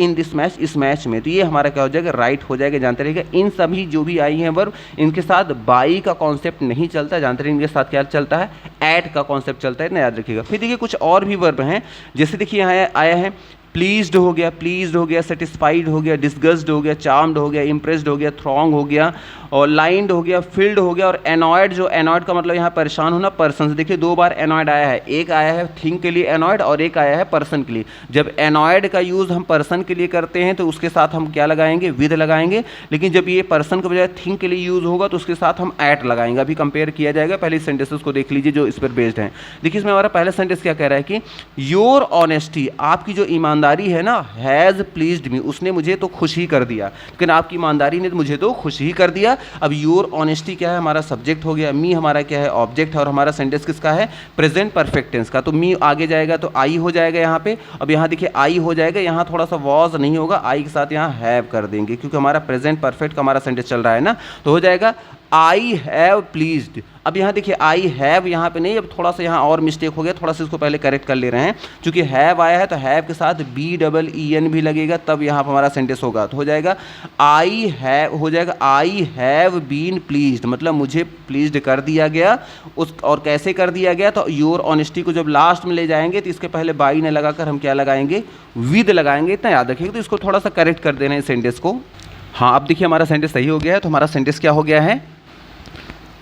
इस मैच में। तो ये हमारा क्या हो जाएगा, राइट हो जाएगा, जानते रहिएगा। इन सभी जो भी आई हैं वर्ब, इनके साथ बाई का कॉन्सेप्ट नहीं चलता, जानते रहिए, इनके साथ क्या चलता है, एट का कॉन्सेप्ट चलता है, ना याद रखिएगा। फिर देखिए कुछ और भी वर्ब हैं, जैसे देखिए यहाँ आया है प्लीज्ड हो गया, सेटिस्फाइड हो गया, डिस्गस्ड हो गया, चार्म्ड हो गया, इम्प्रेस्ड हो गया, थ्रॉन्ग हो गया, और लाइंड हो गया, फिल्ड हो गया, और एनॉयड, जो एनॉयड का मतलब यहाँ परेशान होना, पर्सन। देखिए दो बार एनॉयड आया है, एक आया है थिंग के लिए एनॉयड, और एक आया है पर्सन के लिए। जब एनॉयड का यूज़ हम पर्सन के लिए करते हैं तो उसके साथ हम क्या लगाएंगे, विद लगाएंगे, लेकिन जब ये पर्सन के बजाय थिंग के लिए यूज़ होगा तो उसके साथ हम एट लगाएंगे। अभी कंपेयर किया जाएगा, पहले सेंटेंसेस को देख लीजिए जो इस पर बेस्ड हैं। देखिए इसमें हमारा पहला सेंटेंस क्या कह रहा है कि योर ऑनेस्टी, आपकी जो ईमानदारी है ना, हैज़ प्लीज्ड मी, उसने मुझे तो खुश ही कर दिया, लेकिन आपकी ईमानदारी ने तो मुझे तो खुश ही कर दिया। अब योर ऑनेस्टी क्या है, हमारा सब्जेक्ट हो गया, मी हमारा क्या है, ऑब्जेक्ट है, और हमारा सेंटेंस किसका है, प्रेजेंट परफेक्ट टेंस का। तो मी आगे जाएगा तो आई हो जाएगा यहाँ पे। अब यहाँ देखिए आई हो जाएगा, यहाँ थोड़ा सा वॉज नहीं होगा, आई के साथ यहाँ हैव कर देंगे, क्योंकि हमारा प्रेजेंट परफेक्ट का हमारा सेंटेंस चल रहा है ना, तो हो जाएगा आई हैव प्लीज्ड। अब यहाँ देखिए आई हैव यहाँ पे नहीं, अब थोड़ा सा यहाँ और मिस्टेक हो गया, थोड़ा सा इसको पहले करेक्ट कर ले रहे हैं। चूंकि हैव आया है तो हैव के साथ BEEN भी लगेगा, तब यहाँ पर हमारा सेंटेंस होगा, तो हो जाएगा आई हैव, हो जाएगा आई हैव बीन प्लीज्ड, मतलब मुझे प्लीज्ड कर दिया गया। उस और कैसे कर दिया गया, तो योर ऑनेस्टी को जब लास्ट में ले जाएंगे तो इसके पहले बाई ने लगाकर हम क्या लगाएंगे, विद लगाएंगे, इतना याद रखिएगा। तो इसको थोड़ा सा करेक्ट कर देना है सेंटेंस को। हाँ अब देखिए हमारा सेंटेंस सही हो गया है, तो हमारा सेंटेंस क्या हो गया है,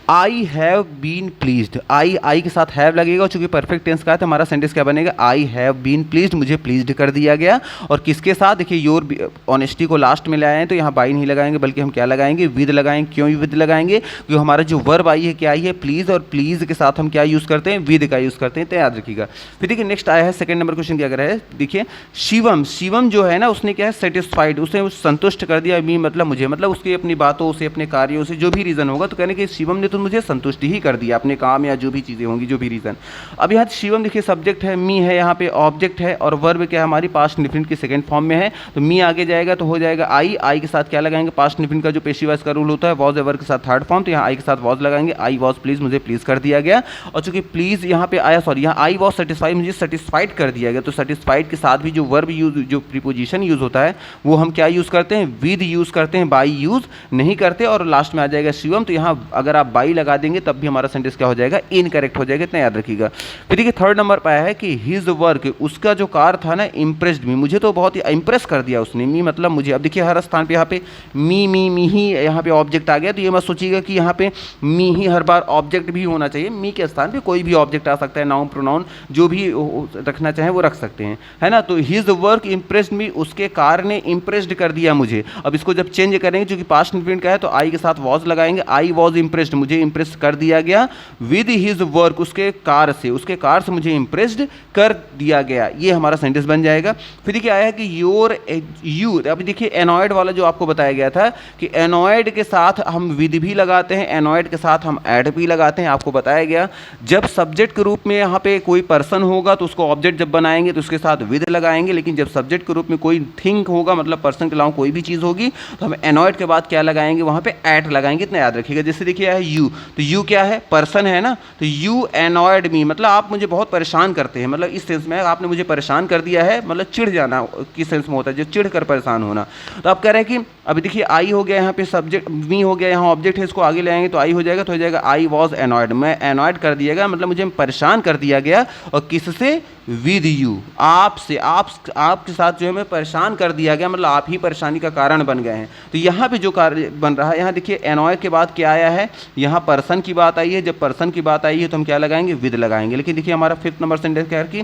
आई हैव बीन प्लीज्ड, आई के साथ हैव लगेगा, चूंकि परफेक्ट टेंस का है तो हमारा सेंटेंस क्या बनेगा, आई हैव बीन प्लीज्ड, मुझे प्लीज्ड कर दिया गया। और किसके साथ, देखिए योर ऑनेस्टी को लास्ट में ले आए हैं तो यहाँ बाई नहीं लगाएंगे बल्कि हम क्या लगाएंगे, विद लगाएंगे। क्यों विद लगाएंगे, क्योंकि हमारा जो वर्ब आई है क्या आई है, प्लीज, और प्लीज के साथ हम क्या यूज़ करते हैं, विद का यूज़ करते हैं, तो याद रखिएगा। फिर देखिए नेक्स्ट आया है सेकंड नंबर क्वेश्चन क्या कर रहा है, देखिए शिवम, शिवम जो है ना उसने क्या है, सेटिस्फाइड, उसने संतुष्ट कर दिया, मी मतलब मुझे, मतलब उसकी अपनी बातों से अपने कार्यों से जो भी रीज़न होगा, तो कहने कि शिवम ने तो मुझे संतुष्ट ही कर दिया अपने काम या जो भी चीज़ें होंगी, जो भी रीज़न। अब यहाँ शिवम देखिए सब्जेक्ट है, मी है, यहाँ पे ऑब्जेक्ट है, और वर्ब क्या है हमारी पास्ट इंडेफिनिट की सेकंड फॉर्म में है, तो मी आगे जाएगा तो हो जाएगा आई, आई के साथ क्या लगाएंगे, पास्ट इंडेफिनिट का जो पेशिव वॉइस का रूल होता है, वॉज एवर के साथ थर्ड फॉर्म, तो यहाँ आई के साथ वॉज लगाएंगे, आई वॉज प्लीज, मुझे प्लीज कर दिया गया। और चूंकि प्लीज यहाँ पे आया, सॉरी यहाँ आई वॉज सेटिस्फाइड, मुझे सेटिस्फाइड कर दिया गया, तो सेटिस्फाइड के साथ भी जो वर्ब यूज, जो प्रीपोजिशन यूज होता है वो हम क्या यूज करते हैं, विद यूज करते हैं, बाई यूज नहीं करते। और लास्ट में आ जाएगा शिवम, तो यहाँ अगर आप बाई लगा देंगे तब भी हमारा सेंटेंस क्या हो जाएगा, इनकरेक्ट हो जाएगा, इतना याद रखिएगा। फिर देखिए थर्ड नंबर पर आया है कि हिज वर्क, उसका जो कार्य था ना, इम्प्रेस्ड मी, मुझे तो बहुत ही इम्प्रेस कर दिया उसने, मी मतलब मुझे। अब देखिए हर स्थान पे यहाँ पे मी ही यहाँ पे ऑब्जेक्ट आ गया, तो ये मत सोचिएगा कि यहाँ पे मी ही हर बार ऑब्जेक्ट भी होना चाहिए, मी के स्थान पे कोई भी ऑब्जेक्ट आ सकता है, नाउन प्रोनाउन जो भी रखना चाहे वो रख सकते हैं, है ना। तो हिज वर्क इम्प्रेस्ड मी, उसके कार्य ने इम्प्रेस्ड कर दिया मुझे। अब इसको जब चेंज करेंगे, क्योंकि पास्ट इंडेफिनिट का है, तो आई के साथ वॉज लगाएंगे, आई वॉज इम्प्रेस्ड, मुझे इम्प्रेस कर दिया गया, विद हिज वर्क, उसके कार्य से, उसके कार्य से मुझे इम्प्रेस्ड कर दिया गया, ये हमारा सेंटेंस बन जाएगा। फिर देखिए आया है कि योर यू, अभी देखिए एनॉयड वाला जो आपको बताया गया था कि एनॉयड के साथ हम विद भी लगाते हैं, एनॉयड के साथ हम एड भी लगाते हैं, आपको बताया गया। जब सब्जेक्ट के रूप में यहाँ पे कोई पर्सन होगा तो उसको ऑब्जेक्ट जब बनाएंगे तो उसके साथ विद लगाएंगे, लेकिन जब सब्जेक्ट के रूप में कोई थिंग होगा, मतलब पर्सन के अलावा कोई भी चीज़ होगी, तो हम एनॉयड के बाद क्या लगाएंगे, वहाँ पे एट लगाएंगे, इतना याद रखिएगा। जैसे देखिए है यू, तो यू क्या है, पर्सन है ना, तो यू एनॉयड मी, मतलब आप मुझे बहुत परेशान करते हैं, मतलब इस सेंस में आपने मुझे परेशान कर दिया है, मतलब चिढ़ जाना किस सेंस में होता है, जो चिढ़ कर परेशान होना। तो आप कह रहे हैं कि अभी देखिए आई हो गया यहाँ पे सब्जेक्ट, मी हो गया, यहाँ ऑब्जेक्ट है, इसको आगे ले आएंगे तो आई हो जाएगा, तो हो जाएगा आई वॉज एनॉयड, मैं एनॉयड कर दिया गया, मतलब मुझे परेशान कर दिया गया, और किससे, विद यू, आपसे, आपके साथ जो है मैं परेशान कर दिया गया, मतलब आप ही परेशानी का कारण बन गए हैं। तो यहाँ पे जो कार्य बन रहा है, यहाँ देखिए एनॉय के बाद क्या आया है, यहाँ पर्सन की बात आई है, जब पर्सन की बात आई है तो हम क्या लगाएंगे, विद लगाएंगे। लेकिन देखिए हमारा फिफ्थ नंबर सेंटेंस क्या है कि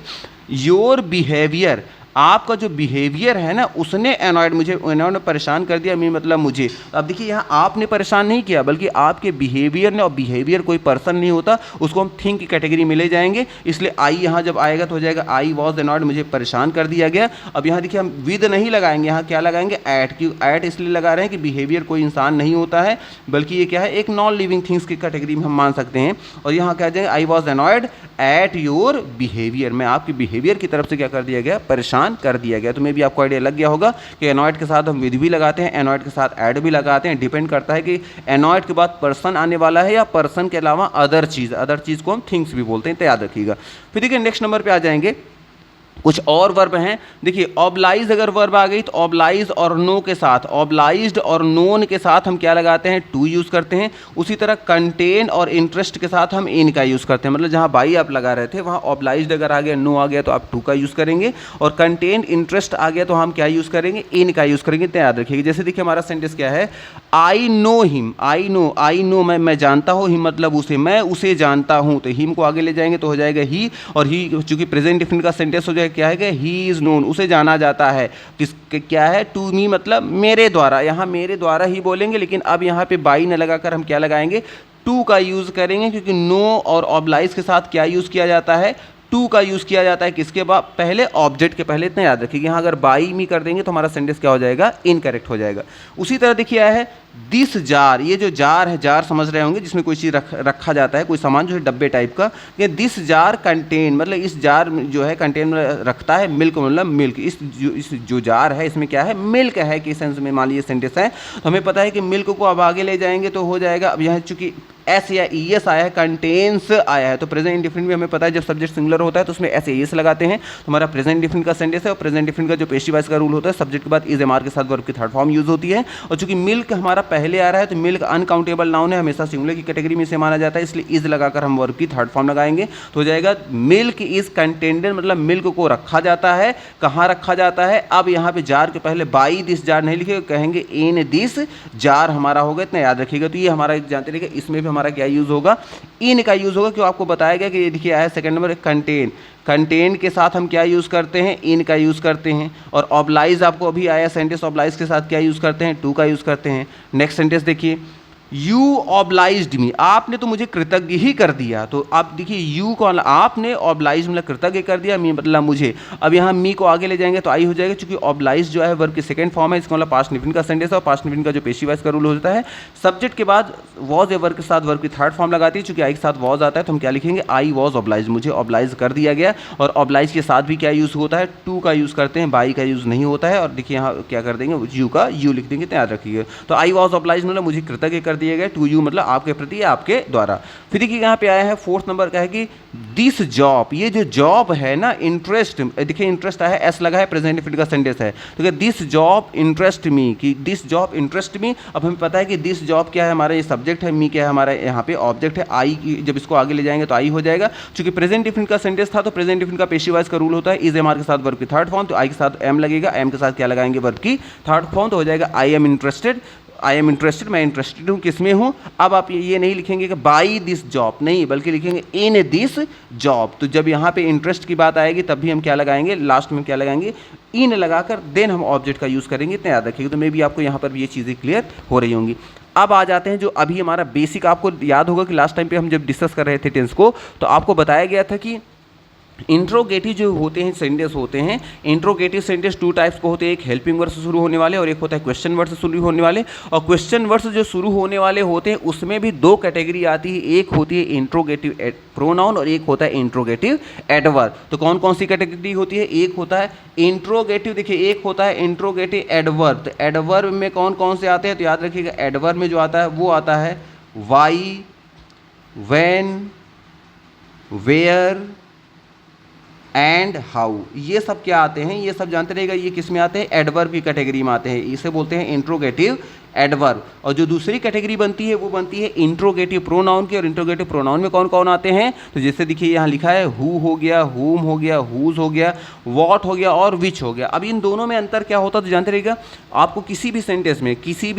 योर बिहेवियर, आपका जो बिहेवियर है ना, उसने एनॉयड, मुझे एनॉयड ने परेशान कर दिया, मी मतलब मुझे। अब देखिए यहाँ आपने परेशान नहीं किया, बल्कि आपके बिहेवियर ने, और बिहेवियर कोई पर्सन नहीं होता, उसको हम थिंक की कैटेगरी में ले जाएंगे, इसलिए आई यहाँ जब आएगा तो हो जाएगा आई वॉज एनॉयड, मुझे परेशान कर दिया गया। अब यहाँ देखिए हम विद नहीं लगाएंगे, यहाँ क्या लगाएंगे, एट, क्यों एट इसलिए लगा रहे हैं कि बिहेवियर कोई इंसान नहीं होता है, बल्कि ये क्या है, एक नॉन लिविंग थिंग्स की कैटेगरी में हम मान सकते हैं। और यहाँ क्या जाएगा, I was annoyed at your behaviour, मैं आपके बिहेवियर की तरफ से क्या कर दिया गया, परेशान कर दिया गया। तो मे भी आपको आइडिया लग गया होगा कि एनॉयड के साथ हम विद भी लगाते हैं, एनॉयड के साथ ऐड भी लगाते हैं, डिपेंड करता है कि एनॉयड के बाद पर्सन आने वाला है या पर्सन के अलावा अदर चीज़ को हम थिंग्स भी बोलते हैं, तो याद रखिएगा। फिर देखिए नेक्स्ट नंबर पे आ जाएंगे, कुछ और वर्ब हैं। देखिए ऑब्लाइज अगर वर्ब आ गई तो ऑब्लाइज और नो के साथ, ऑब्लाइज्ड और नोन के साथ हम क्या लगाते हैं, टू यूज़ करते हैं। उसी तरह कंटेन और इंटरेस्ट के साथ हम इन का यूज़ करते हैं, मतलब जहाँ बाई आप लगा रहे थे वहाँ ऑब्लाइज्ड अगर आ गया, नो आ गया तो आप टू का यूज़ करेंगे, और कंटेन इंटरेस्ट आ गया तो हम क्या यूज़ करेंगे, इन का यूज़ करेंगे, तो याद रखिएगा। जैसे देखिए हमारा सेंटेंस क्या है, I know him, I know मैं जानता हूँ, हिम मतलब उसे, मैं उसे जानता हूँ, तो हिम को आगे ले जाएंगे तो हो जाएगा ही, और ही चूंकि प्रेजेंट डिफिनिट का सेंटेंस हो जाएगा क्या है कि ही इज़ नोन, उसे जाना जाता है, किस क्या है, टू मी मतलब मेरे द्वारा, यहाँ मेरे द्वारा ही बोलेंगे, लेकिन अब यहाँ पे बाई न लगाकर हम क्या लगाएंगे, टू का यूज़ करेंगे, क्योंकि नो और ऑब्लाइज के साथ क्या यूज़ किया जाता है, टू का यूज़ किया जाता है, किसके बाद, पहले ऑब्जेक्ट के पहले, इतना याद रखिए। यहाँ अगर बाई मी कर देंगे तो हमारा सेंटेंस क्या हो जाएगा, इनकरेक्ट हो जाएगा। उसी तरह देखिए आया है दिस जार, ये जो जार है, जार समझ रहे होंगे जिसमें कोई चीज़ रखा जाता है, कोई सामान जो है डब्बे टाइप का, ये दिस जार कंटेन, मतलब इस जार जो है कंटेन रखता है मिल्क, मतलब मिल्क, इस जो जार है इसमें क्या है, मिल्क है, कि सेंस में मान लीजिए सेंटेंस है, तो हमें पता है कि मिल्क को अब आगे ले जाएंगे तो हो जाएगा, अब यहाँ चूंकि एस या ई एस आया है, कंटेन्स आया है, तो प्रेजेंट इंडेफिनिट में हमें पता है जब सब्जेक्ट सिंगुलर होता है तो उसमें एस एस लगाते हैं, तो हमारा प्रेजेंट इंडेफिनिट का सेंटेंस है, और प्रेजेंट इंडेफिनिट का जो पेशिव वॉइस का रूल होता है, सब्जेक्ट के बाद इज एम आर के साथ वर्ब की थर्ड फॉर्म यूज होती है। और चूंकि मिल्क हमारा पहले आ रहा है तो मिल्क अनकाउंटेबल नाउन है, हमेशा सिंगुलर की कैटेगरी में से माना जाता है, इसलिए इज लगाकर हम वर्ब की थर्ड फॉर्म लगाएंगे, तो हो जाएगा मिल्क इज कंटेंडेड, मतलब मिल्क को रखा जाता है, कहाँ रखा जाता है। अब यहाँ पे जार के पहले बाई दिस जार नहीं लिखेगा, कहेंगे इन दिस जार हमारा होगा, इतना याद रखिएगा। तो ये हमारा जानते रहिएगा, इसमें भी हमारा क्या यूज़ होगा, इन का यूज़ होगा। क्यों, आपको बताया गया कि ये देखिए आया सेकंड नंबर कंटेन, कंटेन के साथ हम क्या यूज़ करते हैं, इन का यूज़ करते हैं। और ऑब्लाइज आपको अभी आया सेंटेंस, ऑब्लाइज के साथ क्या यूज़ करते हैं, टू का यूज़ करते हैं। नेक्स्ट सेंटेंस देखिए, यू ऑब्लाइज्ड मी, आपने तो मुझे कृतज्ञ ही कर दिया। तो आप देखिए यू को आपने, ऑब्लाइज मतलब कृतज्ञ कर दिया, मी मतलब मुझे। अब यहाँ मी को आगे ले जाएंगे तो आई हो जाएगा, क्योंकि ऑब्लाइज जो है वर्ब की सेकंड फॉर्म है, इसका मतलब पास्ट इंडेफिनिट का सेंटेंस है। और पास्ट इंडेफिनिट का जो पेशिव वॉइस का रूल होता है, सब्जेक्ट के बाद वॉज या वर्ब के साथ वर्ब की थर्ड फॉर्म लगाती है। चूंकि आई के साथ वॉज आता है तो हम क्या लिखेंगे, आई वॉज ऑब्लाइज, मुझे ऑब्लाइज कर दिया गया। और ऑब्लाइज के साथ भी क्या यूज़ होता है, टू का यूज़ करते हैं, बाई का यूज़ नहीं होता है। और देखिए यहाँ क्या कर देंगे, यू का यू लिख देंगे, याद रखिए। तो आई वॉज ऑब्लाइज मतलब मुझे कृतज्ञ कर दिया गया, टू यू मतलब आपके प्रति या आपके द्वारा। फिर देखिए यहाँ पे आया है फोर्थ नंबर का है कि दिस जॉब, ये जो जॉब है ना, इंटरेस्ट, देखिए इंटरेस्ट आया है, एस लगा है, प्रेजेंट इंडेफिनिट का सेंटेंस है। तो दिस जॉब इंटरेस्ट मी, कि दिस जॉब इंटरेस्ट मी। अब हमें पता है कि दिस जॉब क्या है, हमारा ये सब्जेक्ट है, मी क्या है हमारा यहाँ पे ऑब्जेक्ट है। आई जब इसको आगे ले जाएंगे तो आई हो जाएगा। चूंकि प्रेजेंट इंडेफिनिट का सेंटेंस था तो प्रेजेंट इंडेफिनिट का पेशिव वॉइस का रूल होता है, इज एम आर के साथ वर्ब की थर्ड फॉर्म, तो आई के साथ एम लगेगा, एम के साथ क्या लगाएंगे, वर्ब की थर्ड फॉर्म, तो हो जाएगा I am interested. I am interested, मैं इंटरेस्टेड हूँ, किस में हूँ। अब आप ये नहीं लिखेंगे कि बाई दिस जॉब, नहीं, बल्कि लिखेंगे इन दिस जॉब। तो जब यहाँ पे इंटरेस्ट की बात आएगी तब भी हम क्या लगाएंगे, लास्ट में क्या लगाएंगे, इन लगाकर देन हम ऑब्जेक्ट का यूज़ करेंगे, इतना याद रखिएगा। तो मे भी आपको यहाँ पर भी ये चीज़ें क्लियर हो रही होंगी। अब आ जाते हैं जो अभी हमारा बेसिक, आपको याद होगा कि लास्ट टाइम पे हम जब डिस्कस कर रहे थे टेंस को, तो आपको बताया गया था कि इंट्रोगेटिव जो होते हैं सेंटेंस होते हैं, इंट्रोगेटिव सेंटेंस टू टाइप्स को होते हैं, एक हेल्पिंग वर्ड से शुरू होने वाले और एक होता है क्वेश्चन वर्ड से शुरू होने वाले। और क्वेश्चन वर्ड से जो शुरू होने वाले होते हैं उसमें भी दो कैटेगरी आती है, एक होती है इंट्रोगेटिव प्रोनाउन और एक होता है इंट्रोगेटिव एडवर्ब। तो कौन कौन सी कैटेगरी होती है, एक होता है इंट्रोगेटिव, देखिए एक होता है इंट्रोगेटिव एडवर्ब। तो एडवर्ब में कौन कौन से आते हैं, तो याद रखिएगा एडवर्ब में जो आता है वो आता है why, when, where and how, ये सब क्या आते हैं, ये सब जानते रहेगा, ये किस में आते हैं, एडवर्ब की कैटेगरी में आते हैं। इसे बोलते हैं इंट्रोगेटिव एडवर्ब। और जो दूसरी कैटेगरी बनती है वो बनती है इंट्रोगेटिव प्रोनाउन की। और इंट्रोगेटिव प्रोनाउन में कौन कौन आते हैं, तो जैसे देखिए यहाँ लिखा है हु हो गया, हुम हो गया, हुज हो गया, वॉट हो गया और विच हो गया। अब इन दोनों में अंतर क्या होता है तो जानते रहेगा, आपको किसी भी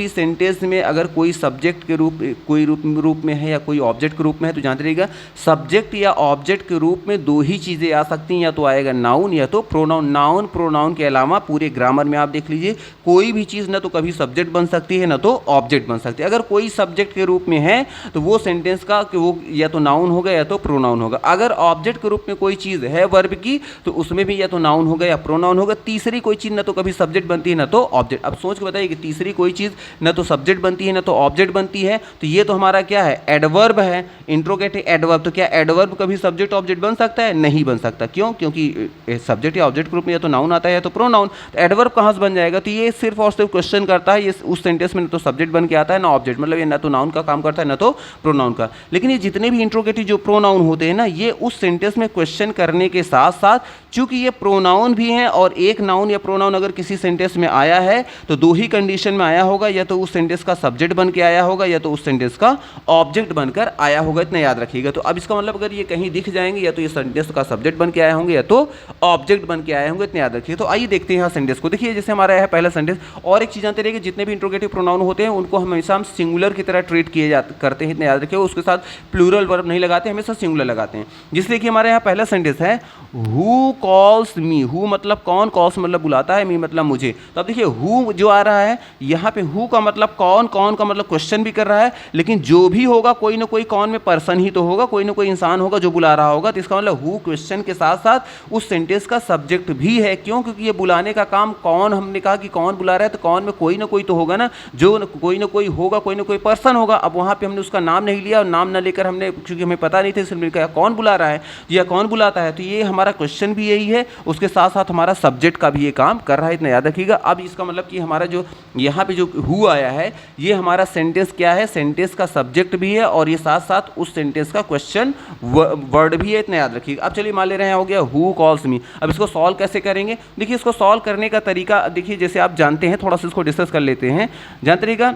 सेंटेंस में अगर कोई सब्जेक्ट के रूप, कोई रूप में है या कोई ऑब्जेक्ट के रूप में है, तो जानते रहेगा सब्जेक्ट या ऑब्जेक्ट के रूप में दो ही चीज़ें आ सकती हैं, या तो आएगा नाउन या तो प्रोनाउन। नाउन प्रोनाउन के अलावा पूरे ग्रामर में आप देख लीजिए, कोई भी चीज़ ना तो कभी सब्जेक्ट बन सकती है ना तो ऑब्जेक्ट बन सकती है। अगर कोई सब्जेक्ट के रूप में है तो वो सेंटेंस का कि वो या तो नाउन होगा या तो प्रोनाउन होगा। अगर ऑब्जेक्ट के रूप में कोई चीज़ है वर्ब की तो उसमें भी या तो नाउन होगा या प्रोनाउन होगा। तीसरी कोई चीज़ ना तो कभी सब्जेक्ट बनती है ना तो ऑब्जेक्ट। अब सोच के बताइए कि तीसरी कोई चीज़ ना तो सब्जेक्ट बनती है ना तो ऑब्जेक्ट बनती है, तो ये तो हमारा क्या है, एडवर्ब है, इंट्रोगेटिव एडवर्ब। तो क्या एडवर्ब कभी सब्जेक्ट ऑब्जेक्ट बन सकता है, नहीं बन सकता। क्यों, क्योंकि सब्जेक्ट या ऑब्जेक्ट के रूप में या तो नाउन आता है या तो प्रोनाउन। तो एडवर्ब कहाँ से बन जाएगा, तो ये सिर्फ और सिर्फ क्वेश्चन करता है, ये उस सेंटेंस में ना तो सब्जेक्ट बन के आता है ना ऑब्जेक्ट, मतलब ये ना तो नाउन का काम करता है ना तो प्रोनाउन का। लेकिन ये जितने भी इंट्रोगेटिव जो प्रोनाउन होते हैं ना, ये उस सेंटेंस में क्वेश्चन करने के साथ साथ, चूंकि ये प्रोनाउन भी हैं और एक नाउन या प्रोनाउन अगर किसी सेंटेंस में आया है तो दो ही कंडीशन में आया होगा, या तो उस सेंटेंस का सब्जेक्ट बन के आया होगा या तो उस सेंटेंस का ऑब्जेक्ट बनकर आया होगा, इतना याद रखिएगा। तो अब इसका मतलब अगर ये कहीं दिख जाएंगे या तो ये सेंटेंस का सब्जेक्ट बन के आए होंगे या तो ऑब्जेक्ट बन के आए होंगे, इतना याद रखिए। तो आइए देखते हैं यहाँ सेंटेंस को। देखिए जैसे हमारा है पहला सेंटेंस, और एक चीज़ जानते रहिए कि जितने भी इंट्रोगेटिव प्रोनाउन होते हैं उनको हमेशा हम सिंगुलर की तरह ट्रीट किए करते हैं, इतना याद रखिए। उसके साथ प्लूरल वर्ब नहीं लगाते, हमेशा सिंगुलर लगाते हैं। जिससे कि हमारे यहाँ पहला सेंटेंस है हु कॉल्स मी। हु मतलब कौन, कॉल्स मतलब बुलाता है, मी मतलब मुझे। तो अब देखिए हु जो आ रहा है यहाँ पे, हु का मतलब कौन, कौन का मतलब क्वेश्चन भी कर रहा है, लेकिन जो भी होगा कोई ना कोई कौन में पर्सन ही तो होगा, कोई ना कोई इंसान होगा जो बुला रहा होगा। तो इसका मतलब हु क्वेश्चन के साथ साथ उस सेंटेंस का सब्जेक्ट भी है। क्यों, क्योंकि ये बुलाने का काम कौन, हमने कहा कि कौन बुला रहा है, तो कौन में कोई ना कोई तो होगा ना, जो कोई ना कोई होगा, कोई ना कोई पर्सन होगा। अब वहाँ पे हमने उसका नाम नहीं लिया और नाम ना लेकर हमने, क्योंकि हमें पता नहीं था, इसलिए कहा कौन बुला रहा है या कौन बुलाता है। तो ये हमारा क्वेश्चन भी यही है, उसके साथ साथ हमारा सब्जेक्ट का भी ये काम कर रहा है, इतना याद रखिएगा। अब इसका मतलब कि हमारा जो यहाँ पे जो हु आया है ये हमारा सेंटेंस क्या है, सेंटेंस का सब्जेक्ट भी है और ये साथ साथ उस सेंटेंस का क्वेश्चन वर्ड भी है, इतना याद रखिएगा। अब चलिए मान ले रहे हैं हो गया हु कॉल्स मी। अब इसको सॉल्व कैसे करेंगे, देखिए इसको सॉल्व करने का तरीका देखिए, जैसे आप जानते हैं, थोड़ा सा इसको डिस्कस कर लेते हैं। जानते रहिएगा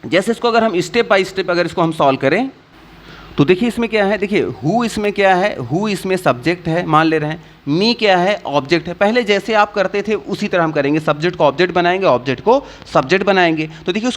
जैसे इसको अगर हम स्टेप बाय स्टेप अगर इसको हम सॉल्व करें तो देखिए इसमें क्या है, देखिए हु इसमें क्या है, हु इसमें सब्जेक्ट है मान ले रहे हैं, मी क्या है, ऑब्जेक्ट है। पहले जैसे आप करते थे उसी तरह हम करेंगे, सब्जेक्ट को ऑब्जेक्ट बनाएंगे, ऑब्जेक्ट को सब्जेक्ट बनाएंगे। तो देखिए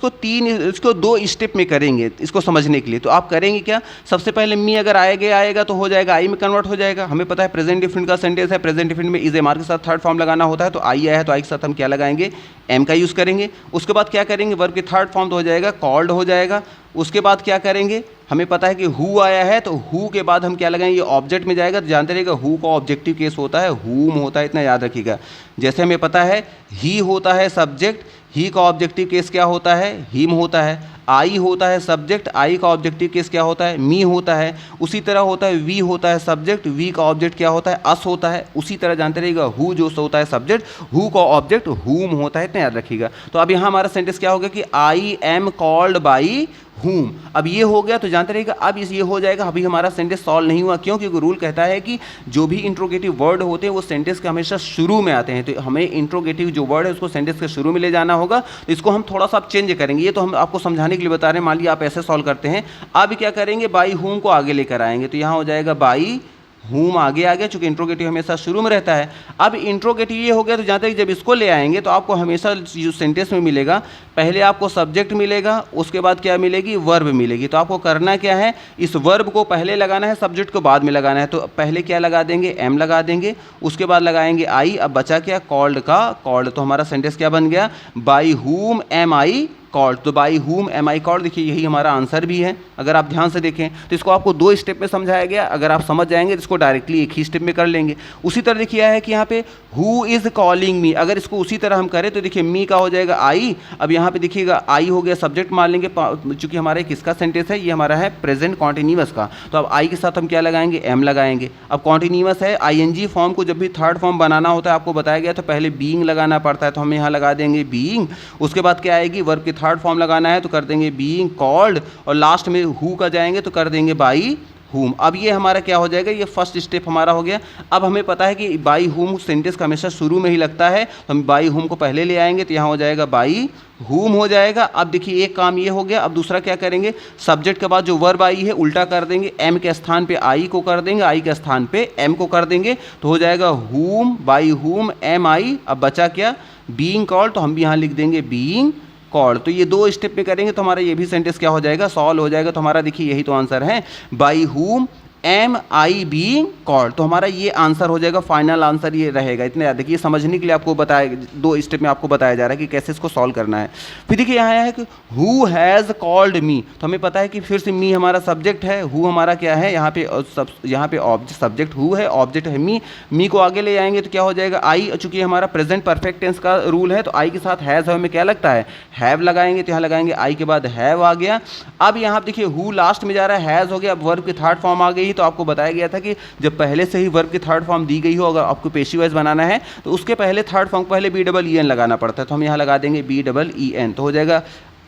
इसको दो स्टेप में करेंगे इसको समझने के लिए। तो आप करेंगे क्या, सबसे पहले मी अगर आएगा तो हो जाएगा आई में कन्वर्ट हो जाएगा। हमें पता है प्रेजेंट डिफिनिट का सेंटेंस है, प्रेजेंट डिफिनिट में इज एम आर के साथ थर्ड फॉर्म लगाना होता है। तो आई आया है तो आई के साथ हम क्या लगाएंगे, एम का यूज़ करेंगे। उसके बाद क्या करेंगे, वर्ब की थर्ड फॉर्म तो हो जाएगा कॉल्ड हो जाएगा। उसके बाद क्या करेंगे, हमें पता है कि हु आया है तो हु के बाद हम क्या लगाएंगे, ये ऑब्जेक्ट में जाएगा। तो जानते रहिएगा हु का ऑब्जेक्टिव केस होता है हुम होता है, इतना याद रखिएगा। जैसे हमें पता है ही होता है सब्जेक्ट, ही का ऑब्जेक्टिव केस क्या होता है, हिम होता है। आई होता है सब्जेक्ट, आई का ऑब्जेक्टिव केस क्या होता है, मी होता है। उसी तरह होता है वी होता है सब्जेक्ट, वी का ऑब्जेक्ट क्या होता है, अस होता है। उसी तरह जानते रहिएगा हु जो होता है सब्जेक्ट, हु का ऑब्जेक्ट हुम होता है, इतना याद रखिएगा। तो अब यहाँ हमारा सेंटेंस क्या होगा कि I am called by whom. अब ये हो गया तो जानते रहिएगा अब ये हो जाएगा। अभी हमारा सेंटेंस सॉल्व नहीं हुआ, क्यों, क्योंकि रूल कहता है कि जो भी इंट्रोगेटिव वर्ड होते हैं वो सेंटेंस के हमेशा शुरू में आते हैं। तो हमें इंट्रोगेटिव जो वर्ड है उसको सेंटेंस के शुरू में ले जाना होगा। तो इसको हम थोड़ा सा आप चेंज करेंगे, ये तो हम आपको समझाने के लिए बता रहे हैं। मान लिया आप ऐसे सॉल्व करते हैं, अब क्या करेंगे, बाई हूम को आगे लेकर आएंगे। तो यहाँ हो जाएगा बाई हूम आगे आ गया, चूंकि इंट्रोगेटिव हमेशा शुरू में रहता है। अब इंट्रोगेटिव ये हो गया तो जानते हैं जब इसको ले आएंगे तो आपको हमेशा जो सेंटेंस में मिलेगा, पहले आपको सब्जेक्ट मिलेगा, उसके बाद क्या मिलेगी, वर्ब मिलेगी। तो आपको करना क्या है, इस वर्ब को पहले लगाना है, सब्जेक्ट को बाद में लगाना है। तो पहले क्या लगा देंगे, एम लगा देंगे, उसके बाद लगाएंगे आई। अब बचा क्या, कॉल्ड का कॉल्ड। तो हमारा सेंटेंस क्या बन गया, by whom am I called. तो by whom am I called, देखिए यही हमारा आंसर भी है। अगर आप ध्यान से देखें तो इसको आपको दो स्टेप में समझाया गया, अगर आप समझ जाएंगे तो इसको डायरेक्टली एक ही स्टेप में कर लेंगे। उसी तरह देखिए है कि यहाँ पे हु इज़ कॉलिंग मी, अगर इसको उसी तरह हम करें तो देखिए मी का हो जाएगा आई। अब यहाँ पे देखिएगा आई हो गया सब्जेक्ट मान लेंगे, चूंकि हमारे किसका सेंटेंस है, ये हमारा है प्रेजेंट कॉन्टिन्यूअस का। तो अब आई के साथ हम क्या लगाएंगे, एम लगाएंगे। अब कॉन्टिन्यूअस है, आईएनजी फॉर्म को जब भी थर्ड फॉर्म बनाना होता है आपको बताया गया तो पहले बीइंग लगाना पड़ता है। तो हम यहाँ लगा देंगे बीइंग। उसके बाद क्या आएगी, वर्ब की थर्ड फॉर्म लगाना है तो कर देंगे बीइंग कॉल्ड, और लास्ट में हु का जाएंगे तो कर देंगे बाई हुम। अब ये हमारा क्या हो जाएगा, ये फर्स्ट स्टेप हमारा हो गया। अब हमें पता है कि बाई हुम सेंटेंस का हमेशा शुरू में ही लगता है, तो हम बाई हुम को पहले ले आएंगे तो यहाँ हो जाएगा बाई हुम हो जाएगा। अब देखिए एक काम ये हो गया। अब दूसरा क्या करेंगे, सब्जेक्ट के बाद जो वर्ब आई है उल्टा कर देंगे, एम के स्थान पे आई को कर देंगे, आई के स्थान पे एम को कर देंगे। तो हो जाएगा हुम बाई हुम एम आई। अब बचा क्या, बीइंग कॉल्ड, तो हम भी यहाँ लिख देंगे बीइंग कॉल्ड। तो ये दो स्टेप में करेंगे तो हमारा ये भी सेंटेंस क्या हो जाएगा, सॉल्व हो जाएगा। तो हमारा देखिए यही तो आंसर है, बाई हुम एम आई बीइंग कॉल्ड। तो हमारा ये आंसर हो जाएगा, फाइनल आंसर ये रहेगा। इतने याद देखिए, समझने के लिए आपको बताया, दो स्टेप में आपको बताया जा रहा है कि कैसे इसको सॉल्व करना है। फिर देखिए यहाँ है कि हु हैज़ कॉल्ड मी, तो हमें पता है कि फिर से मी हमारा सब्जेक्ट है, हु हमारा क्या है, यहाँ पे ऑब्जेक्ट, सब्जेक्ट हु है, ऑब्जेक्ट है मी। मी को आगे ले आएंगे तो क्या हो जाएगा आई, चूंकि हमारा प्रेजेंट परफेक्ट टेंस का रूल है तो आई के साथ हैज़ हमें क्या लगता है, हैव लगाएंगे। तो यहाँ लगाएंगे आई के बाद हैव आ गया। अब यहाँ देखिए हु लास्ट में जा रहा है, हैज़ हो गया। अब वर्ब की थर्ड फॉर्म आ गई। तो आपको बताया गया था कि जब पहले से ही वर्ब की थर्ड फॉर्म दी गई हो, अगर आपको पेशी वाइज बनाना है तो उसके पहले थर्ड फॉर्म पहले बी डबल ई एन लगाना पड़ता है। तो हम यहाँ लगा देंगे बी डबल ई एन। तो हो जाएगा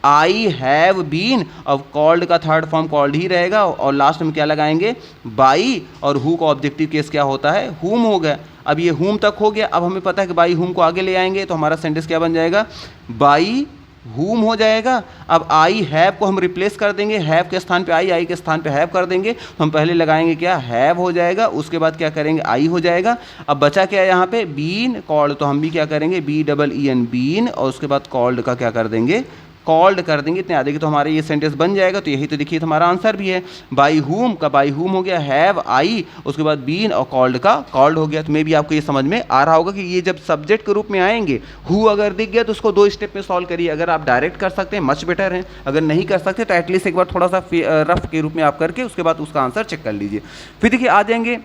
आई हैव बीन। अब कॉल्ड का थर्ड फॉर्म कॉल्ड ही रहेगा, और लास्ट में क्या लगाएंगे, बाई, और हु का ऑब्जेक्टिव केस क्या होता है, हुम हो गया। अब ये हुम तक हो गया। अब हमें पता है कि बाई हुम को आगे ले आएंगे तो हमारा सेंटेंस क्या बन जाएगा, बाई हुम हो जाएगा। अब आई हैव को हम रिप्लेस कर देंगे, हैव के स्थान पे आई, आई के स्थान पे हैव कर देंगे। तो हम पहले लगाएंगे क्या, हैव हो जाएगा। उसके बाद क्या करेंगे, आई हो जाएगा। अब बचा क्या है यहाँ पे, बीन कॉल्ड। तो हम भी क्या करेंगे, B double E N bean, और उसके बाद कॉल्ड का क्या कर देंगे, कॉल्ड कर देंगे। इतने आधे की तो हमारे ये सेंटेंस बन जाएगा। तो यही तो देखिए हमारा आंसर भी है, बाई हुम का बाई हुम हो गया, हैव आई, उसके बाद बीन, और कॉल्ड का कॉल्ड हो गया। तो मे भी आपको ये समझ में आ रहा होगा कि ये जब सब्जेक्ट के रूप में आएंगे, हु अगर दिख गया तो उसको दो स्टेप में सॉल्व करिए। अगर आप डायरेक्ट कर सकते हैं मच बेटर है, अगर नहीं कर सकते तो एटलीस्ट एक बार थोड़ा सा रफ के रूप में आप करके उसके बाद उसका आंसर चेक कर लीजिए। फिर देखिए आ जाएंगे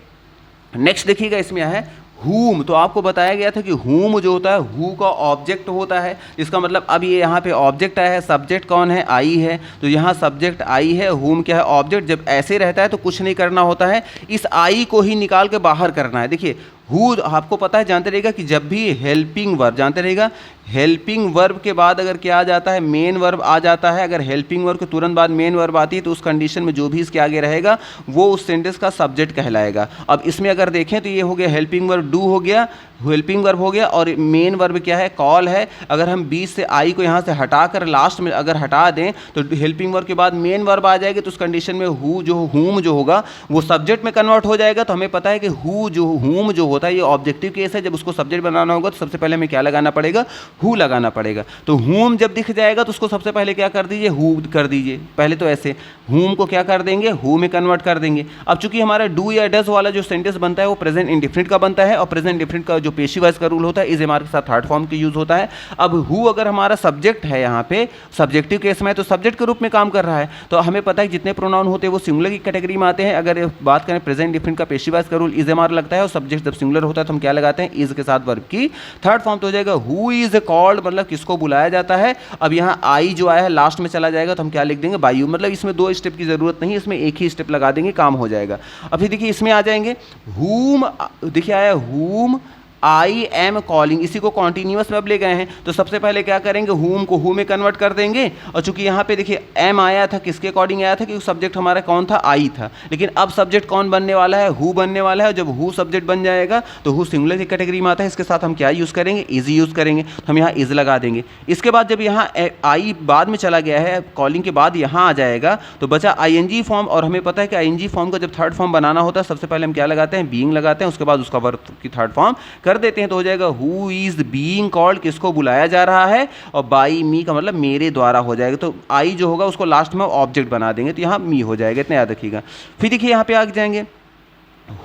नेक्स्ट, देखिएगा इसमें है हुम। तो आपको बताया गया था कि हुम जो होता है हु का ऑब्जेक्ट होता है। इसका मतलब अब ये यहाँ पे ऑब्जेक्ट आया है, सब्जेक्ट कौन है, आई है। तो यहाँ सब्जेक्ट आई है, हुम क्या है, ऑब्जेक्ट। जब ऐसे रहता है तो कुछ नहीं करना होता है, इस आई को ही निकाल के बाहर करना है। देखिए हु आपको पता है, जानते रहेगा कि जब भी हेल्पिंग वर्ब, जानते रहेगा हेल्पिंग वर्ब के बाद अगर क्या आ जाता है, मेन वर्ब आ जाता है। अगर हेल्पिंग वर्ब के तुरंत बाद मेन वर्ब आती है तो उस कंडीशन में जो भी इसके आगे रहेगा वो उस सेंटेंस का सब्जेक्ट कहलाएगा। अब इसमें अगर देखें तो ये हो गया हेल्पिंग वर्ब डू हो गया, हेल्पिंग वर्ब हो गया, और मेन वर्ब क्या है, कॉल है। अगर हम बीच से आई को यहाँ से हटाकर लास्ट में अगर हटा दें तो हेल्पिंग वर्ब के बाद मेन वर्ब आ जाएगी, तो उस कंडीशन में हूम जो होगा वो सब्जेक्ट में कन्वर्ट हो जाएगा। तो हमें पता है कि हूम जो होता है ये ऑब्जेक्टिव केस है, जब उसको सब्जेक्ट बनाना होगा तो सबसे पहले हमें क्या लगाना पड़ेगा, हु लगाना पड़ेगा। तो हूम जब दिख जाएगा तो उसको सबसे पहले क्या कर दीजिए, हु कर दीजिए। पहले तो ऐसे हूम को क्या कर देंगे, हु में कन्वर्ट कर देंगे। अब चूंकि हमारा डू या डज वाला जो सेंटेंस बनता है वो प्रेजेंट इंडिफिनिट का बनता है, और प्रेजेंट इंडिफिनिट का जो पेशी वाइज का रूल होता है इज एम आर के साथ थर्ड फॉर्म के यूज होता है। अब हु अगर हमारा सब्जेक्ट है, यहाँ पे सब्जेक्टिव केस में तो सब्जेक्ट के रूप में काम कर रहा है, तो हमें पता है जितने प्रोनाउन होते हैं वो सिंगुलर की कैटेगरी में आते हैं। अगर बात करें प्रेजेंट इंडिफिनिट का पेशी वाइज का रूल इज एम आर लगता है, और सब्जेक्ट जब सिंगुलर होता है तो हम क्या लगाते हैं, इज के साथ वर्ब की थर्ड फॉर्म तो हो जाएगा हु इज कॉल्ड, मतलब किसको बुलाया जाता है। अब यहाँ आई जो आया है लास्ट में चला जाएगा तो हम क्या लिख देंगे, बाय यू। मतलब इसमें दो स्टेप की जरूरत नहीं, इसमें एक ही स्टेप लगा देंगे, काम हो जाएगा। अब फिर देखिए इसमें आ जाएंगे whom, देखिए आया whom आई एम कॉलिंग, इसी को कॉन्टिन्यूअस में अब ले गए हैं, तो सबसे पहले क्या करेंगे, हूम को हु में कन्वर्ट कर देंगे। और चूंकि यहाँ पे देखिए एम आया था, किसके अकॉर्डिंग आया था, क्योंकि सब्जेक्ट हमारा कौन था, आई था। लेकिन अब सब्जेक्ट कौन बनने वाला है, हु बनने वाला है। जब हु सब्जेक्ट बन जाएगा तो हु सिंगुलर की कैटेगरी में आता है, इसके साथ हम क्या यूज़ करेंगे, इज यूज़ करेंगे। तो हम यहाँ इज लगा देंगे। इसके बाद जब यहाँ आई बाद में चला गया है, कॉलिंग के बाद यहाँ आ जाएगा, तो बचा आईएनजी फॉर्म। और हमें पता है कि आईएनजी फॉर्म का जब थर्ड फॉर्म बनाना होता है सबसे पहले हम क्या लगाते हैं, बीइंग लगाते हैं, उसके बाद उसका वर्ब की थर्ड फॉर्म कर देते हैं। तो हो जाएगा हु इज बीइंग कॉल्ड, किसको बुलाया जा रहा है, और बाई मी का मतलब मेरे द्वारा हो जाएगा। तो आई जो होगा उसको लास्ट में ऑब्जेक्ट बना देंगे, तो यहाँ मी हो जाएगा, इतना याद रखिएगा। फिर देखिए यहाँ पे आ जाएंगे,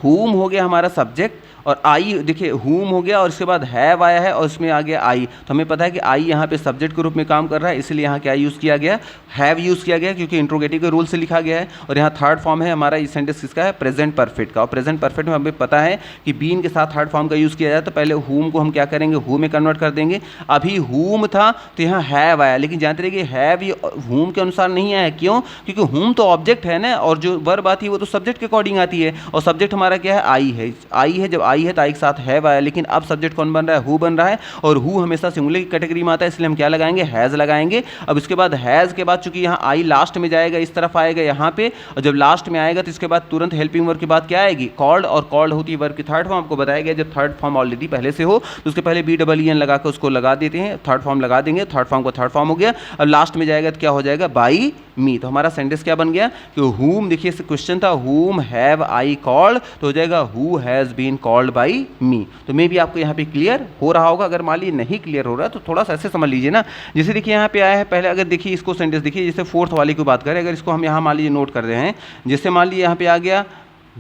हुम हो गया हमारा सब्जेक्ट, और आई देखिए हुम हो गया, और इसके बाद हैव आया है, और इसमें आ गया आई। तो हमें पता है कि आई यहाँ पे सब्जेक्ट के रूप में काम कर रहा है, इसलिए यहाँ क्या यूज़ किया गया, हैव यूज़ किया गया, क्योंकि इंट्रोगेटिव के रूल से लिखा गया है। और यहाँ थर्ड फॉर्म है हमारा इस सेंटेंस किसका है, प्रेजेंट परफेक्ट का। और प्रेजेंट परफेक्ट में हमें पता है कि बीन के साथ थर्ड फॉर्म का यूज़ किया जाए, तो पहले हुम को हम क्या करेंगे, हु में कन्वर्ट कर देंगे। अभी हुम था तो यहाँ हैव आया, लेकिन जानते रहिए हैव ये हुम के अनुसार नहीं आया। क्यों, क्योंकि हुम तो ऑब्जेक्ट है ना, और जो वर्ब आती है वो तो सब्जेक्ट के अकॉर्डिंग आती है, और सब्जेक्ट हमारा क्या है, आई है। आई है, जब आई है तो आई के साथ हैव आया, लेकिन अब सब्जेक्ट कौन बन रहा है, हु बन रहा है, और हु हमेशा सिंगुलर की कैटेगरी में आता है, इसलिए हम क्या लगाएंगे, हैज़ लगाएंगे। अब इसके बाद हैज़ के बाद चूंकि यहाँ आई लास्ट में जाएगा, इस तरफ आएगा यहाँ पे, और जब लास्ट में आएगा तो इसके बाद तुरंत हेल्पिंग वर्ब के बाद क्या आएगी, कॉल्ड। और कॉल्ड होती है वर्ब की थर्ड फॉर्म, आपको बताया गया जब थर्ड फॉर्म ऑलरेडी पहले से हो तो उसके पहले BEEN लगाकर उसको लगा देते हैं, थर्ड फॉर्म लगा देंगे, थर्ड फॉर्म को थर्ड फॉर्म हो गया। अब लास्ट में जाएगा तो क्या हो जाएगा, बाई मी। तो हमारा सेंटेंस क्या बन गया कि हुम, देखिए क्वेश्चन था हुम हैव आई कॉल्ड, तो हो जाएगा who has been called by me. तो मे भी आपको यहाँ पे क्लियर हो रहा होगा। अगर मान लीजिए नहीं क्लियर हो रहा तो थोड़ा सा ऐसे समझ लीजिए ना, जैसे देखिए यहाँ पे आया है पहले, अगर देखिए इसको सेंटेंस देखिए, जैसे फोर्थ वाली की बात करें, अगर इसको हम यहाँ मान लीजिए नोट कर रहे हैं, जैसे मान लीजिए यहाँ पे आ गया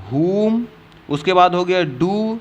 हुम, उसके बाद हो गया डू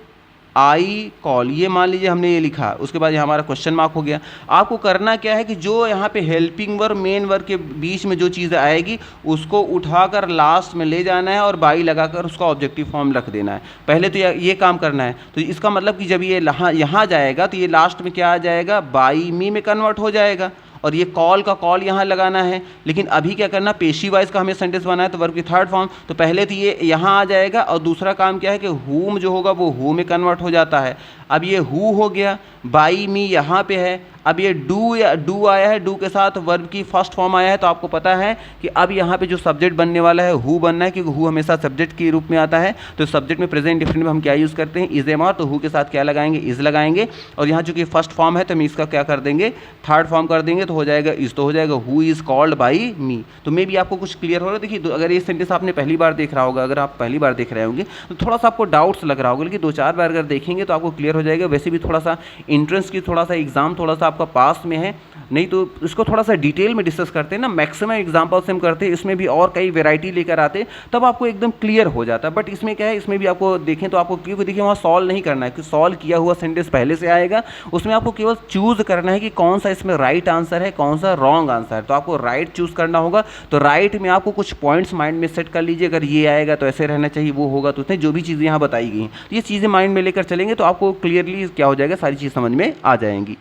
आई कॉल, ये मान लीजिए हमने ये लिखा, उसके बाद यहाँ हमारा क्वेश्चन मार्क हो गया। आपको करना क्या है कि जो यहाँ पे हेल्पिंग वर्ब मेन वर्ब के बीच में जो चीज़ आएगी उसको उठाकर लास्ट में ले जाना है, और बाई लगाकर उसका ऑब्जेक्टिव फॉर्म रख देना है। पहले तो ये काम करना है। तो इसका मतलब कि जब ये यहाँ जाएगा तो ये लास्ट में क्या आ जाएगा, बाई मी में कन्वर्ट हो जाएगा, और ये कॉल का कॉल यहाँ लगाना है। लेकिन अभी क्या करना, पेशी वाइज का हमें सेंटेंस बनाना है, तो वर्ब की थर्ड फॉर्म, तो पहले तो ये यहाँ आ जाएगा, और दूसरा काम क्या है कि हुम जो होगा वो हु में कन्वर्ट हो जाता है। अब ये हु हो गया, बाई मी यहाँ पे है। अब ये डू या डू आया है, डू के साथ वर्ब की फर्स्ट फॉर्म आया है, तो आपको पता है कि अब यहाँ पे जो सब्जेक्ट बनने वाला है हु बनना है, क्योंकि हु हमेशा सब्जेक्ट के रूप में आता है। तो सब्जेक्ट में प्रेजेंट इंडेफिनिट में हम क्या यूज़ करते हैं, इज एम आर, तो हु के साथ क्या लगाएंगे, इज लगाएंगे। और यहाँ चूंकि फर्स्ट फॉर्म है तो हम इसका क्या कर देंगे, थर्ड फॉर्म कर देंगे, तो हो जाएगा इज, तो हो जाएगा who is called by me. तो मे भी आपको कुछ क्लियर हो रहा है। देखिए अगर ये सेंटेंस आपने पहली बार देख रहा होगा, अगर आप पहली बार देख रहे होंगे तो थोड़ा सा आपको डाउट्स लग रहा होगा, लेकिन 2-4 बार अगर देखेंगे तो आपको क्लियर हो जाएगा। वैसे भी थोड़ा सा एंट्रेंस की थोड़ा सा एग्जाम थोड़ा सा आपका पास में है, नहीं तो इसको थोड़ा सा डिटेल में डिस्कस करते हैं ना, मैक्सिमम एग्जाम्पल से हम करते हैं, इसमें भी और कई वैरायटी लेकर आते तब आपको एकदम क्लियर हो जाता है। बट इसमें क्या है, इसमें भी आपको देखें तो आपको क्योंकि देखिए वहाँ सॉल्व नहीं करना है, कि सॉल्व किया हुआ सेंटेंस पहले से आएगा, उसमें आपको केवल चूज करना है कि कौन सा इसमें राइट आंसर है, कौन सा रॉन्ग आंसर है। तो आपको राइट चूज करना होगा। तो राइट में आपको कुछ पॉइंट्स माइंड में सेट कर लीजिए, अगर ये आएगा तो ऐसे रहना चाहिए, वो होगा तो उसने जो भी चीज़ें यहाँ बताई गई तो ये चीज़ें माइंड में लेकर चलेंगे तो आपको क्लियरली क्या हो जाएगा, सारी चीज़ समझ में आ जाएंगी।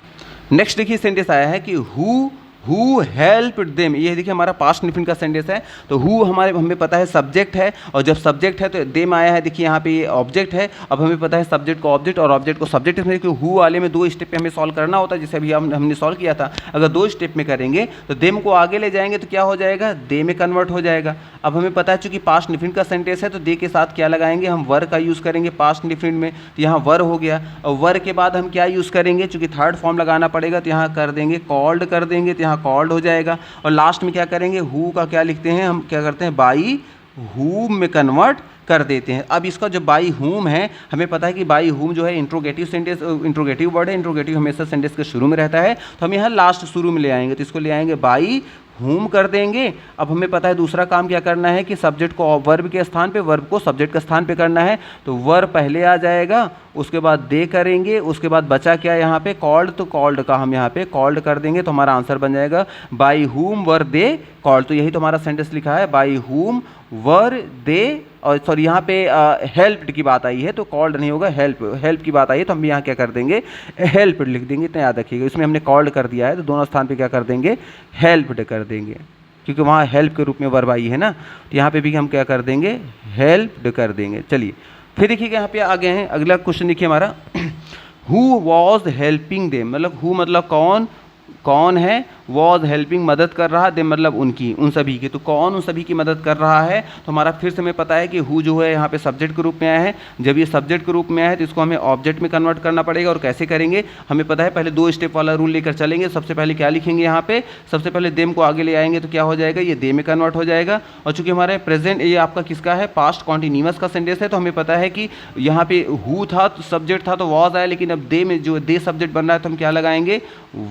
नेक्स्ट देखिए सेंटेंस आया है कि हु हु हेल्प्ड देम, ये देखिए हमारा पास्ट इंडेफिनिट का सेंटेंस है। तो हु हमें पता है सब्जेक्ट है, और जब सब्जेक्ट है तो देम आया है, देखिए यहाँ पे ये ऑब्जेक्ट है। अब हमें पता है सब्जेक्ट को ऑब्जेक्ट और ऑब्जेक्ट को सब्जेक्ट में, क्योंकि हु वाले में 2 स्टेप पे हमें सॉल्व करना होता है, जैसे अभी हमने सॉल्व किया था। अगर 2 स्टेप में करेंगे तो देम को आगे ले जाएंगे तो क्या हो जाएगा, दे में कन्वर्ट हो जाएगा। अब हमें पता है चूंकि पास्ट इंडेफिनिट का सेंटेंस है तो दे के साथ क्या लगाएंगे, हम वर का यूज़ करेंगे पास्ट इंडेफिनिट में, तो यहाँ वर हो गया। और वर के बाद हम क्या यूज़ करेंगे, चूंकि थर्ड फॉर्म लगाना पड़ेगा तो यहाँ कर देंगे कॉल्ड कर देंगे, तो यहाँ कॉल्ड हो जाएगा। और लास्ट में क्या करेंगे, हु का क्या लिखते हैं, हम क्या करते हैं बाई हुम में कन्वर्ट कर देते हैं। अब इसका जो बाई हुम है, हमें पता है कि बाई हुम जो है इंट्रोगेटिव सेंटेंस, इंट्रोगेटिव वर्ड है, इंट्रोगेटिव हमेशा सेंटेंस के शुरू में रहता है, तो हम यहाँ लास्ट शुरू में ले आएंगे, तो इसको ले आएंगे बाई हुम कर देंगे। अब हमें पता है दूसरा काम क्या करना है कि सब्जेक्ट को वर्ब के स्थान पे, वर्ब को सब्जेक्ट के स्थान पे करना है, तो वर्ब पहले आ जाएगा, उसके बाद दे करेंगे, उसके बाद बचा क्या यहाँ पे कॉल्ड, तो कॉल्ड का हम यहाँ पे कॉल्ड कर देंगे, तो हमारा आंसर बन जाएगा बाई हुम वर दे कॉल्ड। तो यही तो हमारा सेंटेंस लिखा है, बाई हुम वर दे, और सॉरी यहाँ पे हेल्प्ड की बात आई है तो कॉल्ड नहीं होगा, हेल्प की बात आई है तो हम यहाँ क्या कर देंगे हेल्प्ड लिख देंगे। इतना याद रखिएगा, इसमें हमने कॉल्ड कर दिया है तो दोनों स्थान पे क्या कर देंगे हेल्प्ड कर देंगे, क्योंकि वहाँ हेल्प के रूप में वर्ब आई है ना, तो यहाँ पे भी हम क्या कर देंगे हेल्प्ड कर देंगे। चलिए फिर देखिएगा यहाँ पे आगे हैं, अगला क्वेश्चन देखिए हमारा हु वॉज हेल्पिंग देम, मतलब हु मतलब कौन है, वॉज हेल्पिंग मदद कर रहा, दे मतलब उनकी, उन सभी की, तो कौन उन सभी की मदद कर रहा है, तो हमारा फिर से हमें पता है कि हु जो है यहाँ पे सब्जेक्ट के रूप में आया है। जब ये सब्जेक्ट के रूप में आया है तो इसको हमें ऑब्जेक्ट में कन्वर्ट करना पड़ेगा, और कैसे करेंगे हमें पता है, पहले 2 स्टेप वाला रूल लेकर चलेंगे। सबसे पहले क्या लिखेंगे यहाँ पे, सबसे पहले देम को आगे ले आएंगे तो क्या हो जाएगा, ये दे में कन्वर्ट हो जाएगा। और चूंकि हमारे प्रेजेंट ये आपका किसका है, पास्ट कॉन्टिन्यूअस का सेंटेंस है, तो हमें पता है कि यहाँ पे हु था तो सब्जेक्ट था तो वॉज आया, लेकिन अब दे में जो दे सब्जेक्ट बन रहा है तो हम क्या लगाएंगे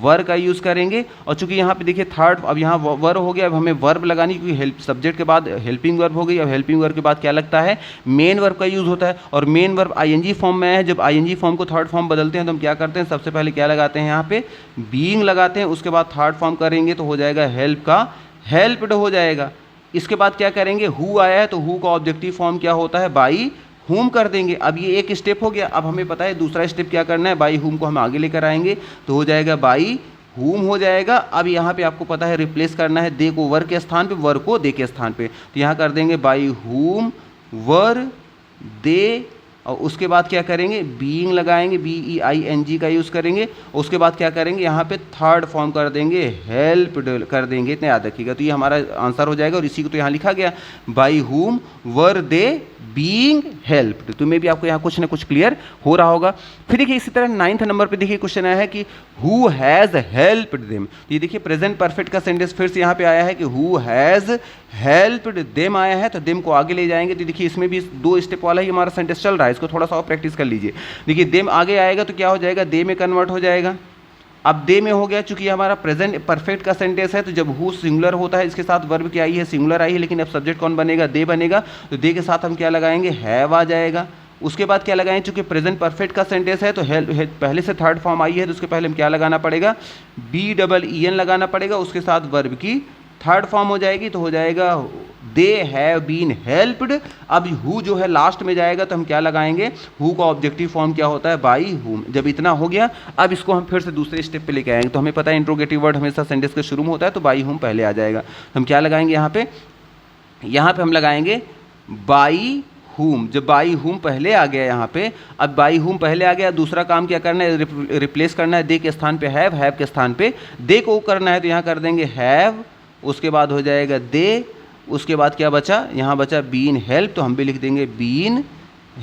वर का यूज़ करेंगे। और चूंकि यहाँ पे देखिए थर्ड, अब यहाँ वर्ब हो गया, अब हमें वर्ब लगानी, क्योंकि हेल्प सब्जेक्ट के बाद हेल्पिंग वर्ब हो गई। अब हेल्पिंग वर्ब के बाद क्या लगता है, मेन वर्ब का यूज़ होता है, और मेन वर्ब आईएनजी फॉर्म में है। जब आईएनजी फॉर्म को थर्ड फॉर्म बदलते हैं तो हम क्या करते हैं, सबसे पहले क्या लगाते हैं यहाँ पे बीइंग लगाते हैं, उसके बाद थर्ड फॉर्म करेंगे तो हो जाएगा हेल्प का हेल्प्ड हो जाएगा। इसके बाद क्या करेंगे, हु आया है तो हु का ऑब्जेक्टिव फॉर्म क्या होता है, बाई हुम कर देंगे। अब ये एक स्टेप हो गया, अब हमें पता है दूसरा स्टेप क्या करना है, बाई हुम को हम आगे लेकर आएंगे तो हो जाएगा बाई हुम हो जाएगा। अब यहाँ पे आपको पता है रिप्लेस करना है दे को वर के स्थान पे, वर को दे के स्थान पे, तो यहाँ कर देंगे बाई हुम वर दे, और उसके बाद क्या करेंगे बीइंग लगाएंगे, BEING का यूज़ करेंगे। उसके बाद क्या करेंगे यहाँ पे थर्ड फॉर्म कर देंगे हेल्प्ड कर देंगे, इतना याद रखिएगा। तो ये हमारा आंसर हो जाएगा, और इसी को तो यहाँ लिखा गया बाई हुम वर दे बीइंग हेल्प्ड। तो मे भी आपको यहाँ कुछ ना कुछ क्लियर हो रहा होगा। फिर देखिए इसी तरह 9th नंबर पे देखिए क्वेश्चन आया है कि हु हैज़ हेल्प्ड देम। तो ये देखिए प्रेजेंट परफेक्ट का सेंटेंस फिर से यहाँ पे आया है कि हु हैज़ हेल्प्ड देम आया है, तो देम को आगे ले जाएंगे। तो देखिए इसमें भी 2 स्टेप वाला ही हमारा सेंटेंस चल रहा है, इसको थोड़ा सा और प्रैक्टिस कर लीजिए। देखिए देम आगे आएगा तो क्या हो जाएगा, दे में कन्वर्ट हो जाएगा। अब दे में हो गया, चूंकि हमारा प्रेजेंट परफेक्ट का सेंटेंस है, तो जब हु सिंगुलर होता है, इसके साथ वर्ब क्या आई है सिंगुलर आई है, लेकिन अब सब्जेक्ट कौन बनेगा, दे बनेगा, तो दे के साथ हम क्या लगाएंगे हैव आ जाएगा। उसके बाद क्या लगाएं, चूंकि प्रेजेंट परफेक्ट का सेंटेंस है तो पहले से थर्ड फॉर्म आई है, तो उसके पहले हम क्या लगाना पड़ेगा, BEEN लगाना पड़ेगा, उसके साथ वर्ब की थर्ड फॉर्म हो जाएगी, तो हो जाएगा दे हैव बीन हेल्प्ड। अब हु जो है लास्ट में जाएगा तो हम क्या लगाएंगे, हु का ऑब्जेक्टिव फॉर्म क्या होता है, बाई हुम। जब इतना हो गया, अब इसको हम फिर से दूसरे स्टेप पे लेके आएंगे। तो हमें पता है इंट्रोगेटिव वर्ड हमेशा सेंटेंस के शुरू में होता है, तो बाई हुम पहले आ जाएगा। तो हम क्या लगाएंगे यहाँ पे हम लगाएंगे बाई हुम। जब बाई हुम पहले आ गया यहाँ पे, अब बाई हुम पहले आ गया, दूसरा काम क्या करना है, रिप्लेस करना है दे के स्थान पे हैव के स्थान पे दे को करना है, तो यहाँ कर देंगे हैव, उसके बाद हो जाएगा दे, उसके बाद क्या बचा, यहाँ बचा बीन हेल्प, तो हम भी लिख देंगे बीन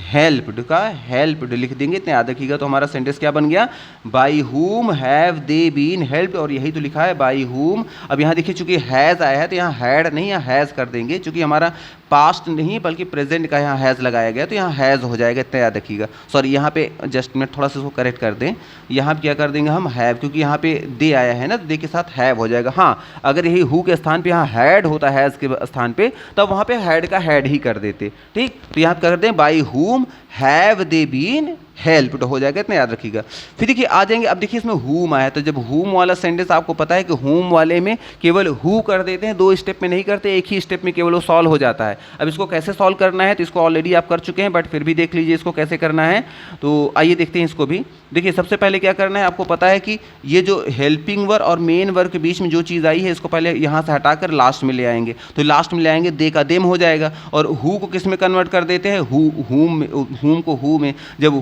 हेल्प्ड का हेल्प्ड लिख देंगे, इतने याद रखिएगा। तो हमारा सेंटेंस क्या बन गया, बाई हुम हैव दे बीन हेल्प्ड, और यही तो लिखा है बाई हुम। अब यहाँ देखिए चूंकि हैज़ आया है तो यहाँ हैड नहीं, यहाँ हैज़ कर देंगे, चूंकि हमारा पास्ट नहीं बल्कि प्रेजेंट का यहाँ हैज़ लगाया गया, तो यहाँ हैज़ हो जाएगा, इतना याद रखिएगा। सॉरी यहाँ पे जस्ट मिनट थोड़ा सा इसको करेक्ट कर दें, यहाँ पे क्या कर देंगे हम हैव, क्योंकि यहाँ पे दे आया है ना, तो दे के साथ हैव हो जाएगा। हाँ, अगर यही हु के स्थान पे यहाँ हैड होता हैज़ के स्थान पे, तब वहाँ पे हैड का हैड ही कर देते, ठीक। तो यहाँ कर दें बाई हुम हैव दे बीन हेल्प्ड हो जाएगा, इतना याद रखिएगा। फिर देखिए आ जाएंगे, अब देखिए इसमें हुम आया, तो जब हुम वाला सेंटेंस आपको पता है कि हुम वाले में केवल हु कर देते हैं, 2 स्टेप में नहीं करते, एक ही स्टेप में केवल वो सॉल्व हो जाता है। अब इसको कैसे सॉल्व करना है तो इसको ऑलरेडी आप कर चुके हैं, बट फिर भी देख लीजिए इसको कैसे करना है। तो आइए देखते हैं इसको भी। देखिए सबसे पहले क्या करना है, आपको पता है कि ये जो हेल्पिंग वर्ब और मेन वर्ब के बीच में जो चीज़ आई है इसको पहले यहाँ से हटाकर लास्ट में ले आएंगे, तो लास्ट में ले आएंगे दे का देम हो जाएगा, और हु को किस में कन्वर्ट कर देते हैं, हुम को हु में। जब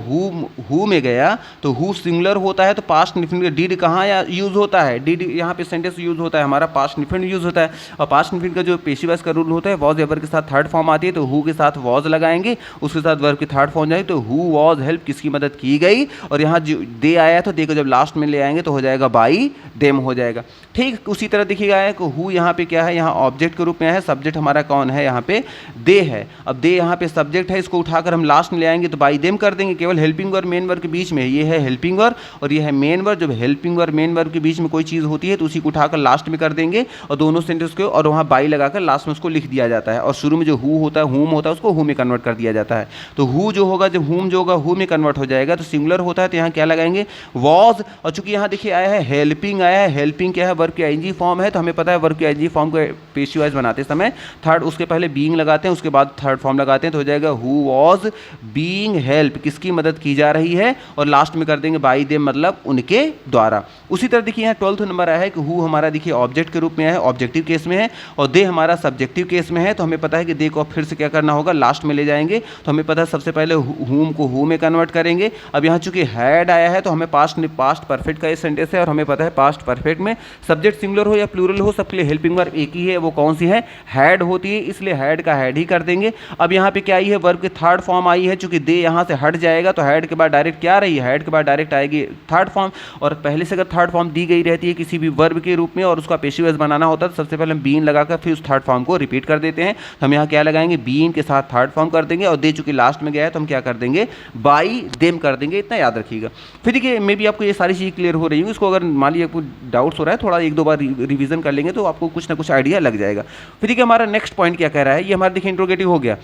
हु में गया तो हु सिंगुलर होता है तो पास्ट इंफिनिट डिड कहाँ यूज़ होता है, डिड यहाँ पे सेंटेंस यूज़ होता है, हमारा पास्ट इंफिनिट यूज़ होता है। और पास्ट इंफिनिट का जो पेशिव वॉइस का रूल होता है, वॉज एवर के साथ थर्ड फॉर्म आती है, तो हु के साथ वॉज लगाएंगे, उसके साथ वर्ब की थर्ड फॉर्म जाएगी, तो हु वॉज हेल्प किसकी मदद की गई, और यहाँ जो दे आया तो दे को जब लास्ट में ले आएंगे तो हो जाएगा बाई देम हो जाएगा। ठीक उसी तरह देखिएगा है कि हु यहाँ पे क्या है, यहाँ ऑब्जेक्ट के रूप में है, सब्जेक्ट हमारा कौन है, यहाँ पे दे है। अब दे यहाँ पे सब्जेक्ट है, इसको उठाकर हम लास्ट में ले आएंगे तो बाई देम कर देंगे, केवल हेल्पिंग वर्ब मेन वर्ब के बीच में, ये है हेल्पिंग वर्ब और ये है मेन वर्ब। जब हेल्पिंग वर्ब मेन वर्ब के बीच में कोई चीज़ होती है तो उसी को उठाकर लास्ट में कर देंगे और दोनों सेंटेंस को, और वहाँ बाई लगाकर लास्ट में उसको लिख दिया जाता है, और शुरू में जो हु होता है, हुम होता है, उसको हु में कन्वर्ट कर दिया जाता है। तो हु जो होगा, जब हुम जो होगा हु में कन्वर्ट हो जाएगा, तो सिंगुलर होता है तो यहाँ क्या लगाएंगे, वॉज। और चूंकि यहाँ देखिए आया है हेल्पिंग, आया है हेल्पिंग क्या है, वर्ब की आईएनजी फॉर्म है, तो हमें पता है वर्ब की आईएनजी फॉर्म को पेशिव वॉइस बनाते समय थर्ड उसके पहले बीइंग लगाते हैं, उसके बाद थर्ड फॉर्म लगाते हैं, तो हो जाएगा हु वॉज बीइंग हेल्प, किसकी मदद की जा रही है, और लास्ट में कर देंगे बाई देम, मतलब उनके द्वारा। उसी तरह देखिए यहाँ 12th नंबर आया है कि हु हमारा देखिए ऑब्जेक्ट के रूप में है, ऑब्जेक्टिव केस में है, और दे हमारा सब्जेक्टिव केस में है, तो हमें पता है कि दे को फिर से क्या करना होगा, लास्ट में ले जाएंगे, तो हमें पता है सबसे पहले हुम को हु में कन्वर्ट करेंगे। अब यहाँ चूंकि हैड आया है तो हमें पास्ट परफेक्ट का ये सेंटेंस है, और हमें पता है पास्ट परफेक्ट में सब्जेक्ट सिंगुलर हो या प्लूरल हो, सबके लिए हेल्पिंग वर्ब एक ही है, वो कौन सी है, हैड होती है, इसलिए हैड का हैड ही कर देंगे। अब यहाँ पे क्या आई है, वर्ब की थर्ड फॉर्म आई है, चूंकि दे यहाँ से हट जाएगा तो हैड के बाद डायरेक्ट क्या रही है, हैड के बाद डायरेक्ट आएगी थर्ड फॉर्म, और पहले से अगर थर्ड फॉर्म दी गई रहती है किसी भी वर्ब के रूप में और उसका पेशिव वॉइस बनाना होता है, तो सबसे पहले हम बीन लगाकर फिर उस थर्ड फॉर्म को रिपीट कर देते हैं। तो हम यहाँ क्या लगाएंगे, बीन के साथ थर्ड फॉर्म कर देंगे, और दे चूंकि लास्ट में गया है तो हम क्या कर देंगे, बाई देम कर देंगे, इतना याद रखिएगा। फिर देखिए मे भी आपको ये सारी चीज़ क्लियर हो रही है, इसको अगर मान लीजिए आपको डाउट्स हो रहा है, थोड़ा एक दो बार रिवीजन कर लेंगे तो आपको कुछ ना कुछ आइडिया लग जाएगा। फिर देखिए हमारा नेक्स्ट पॉइंट क्या कह रहा है, ये हमारा देखिए इंट्रोगेटिव हो गया।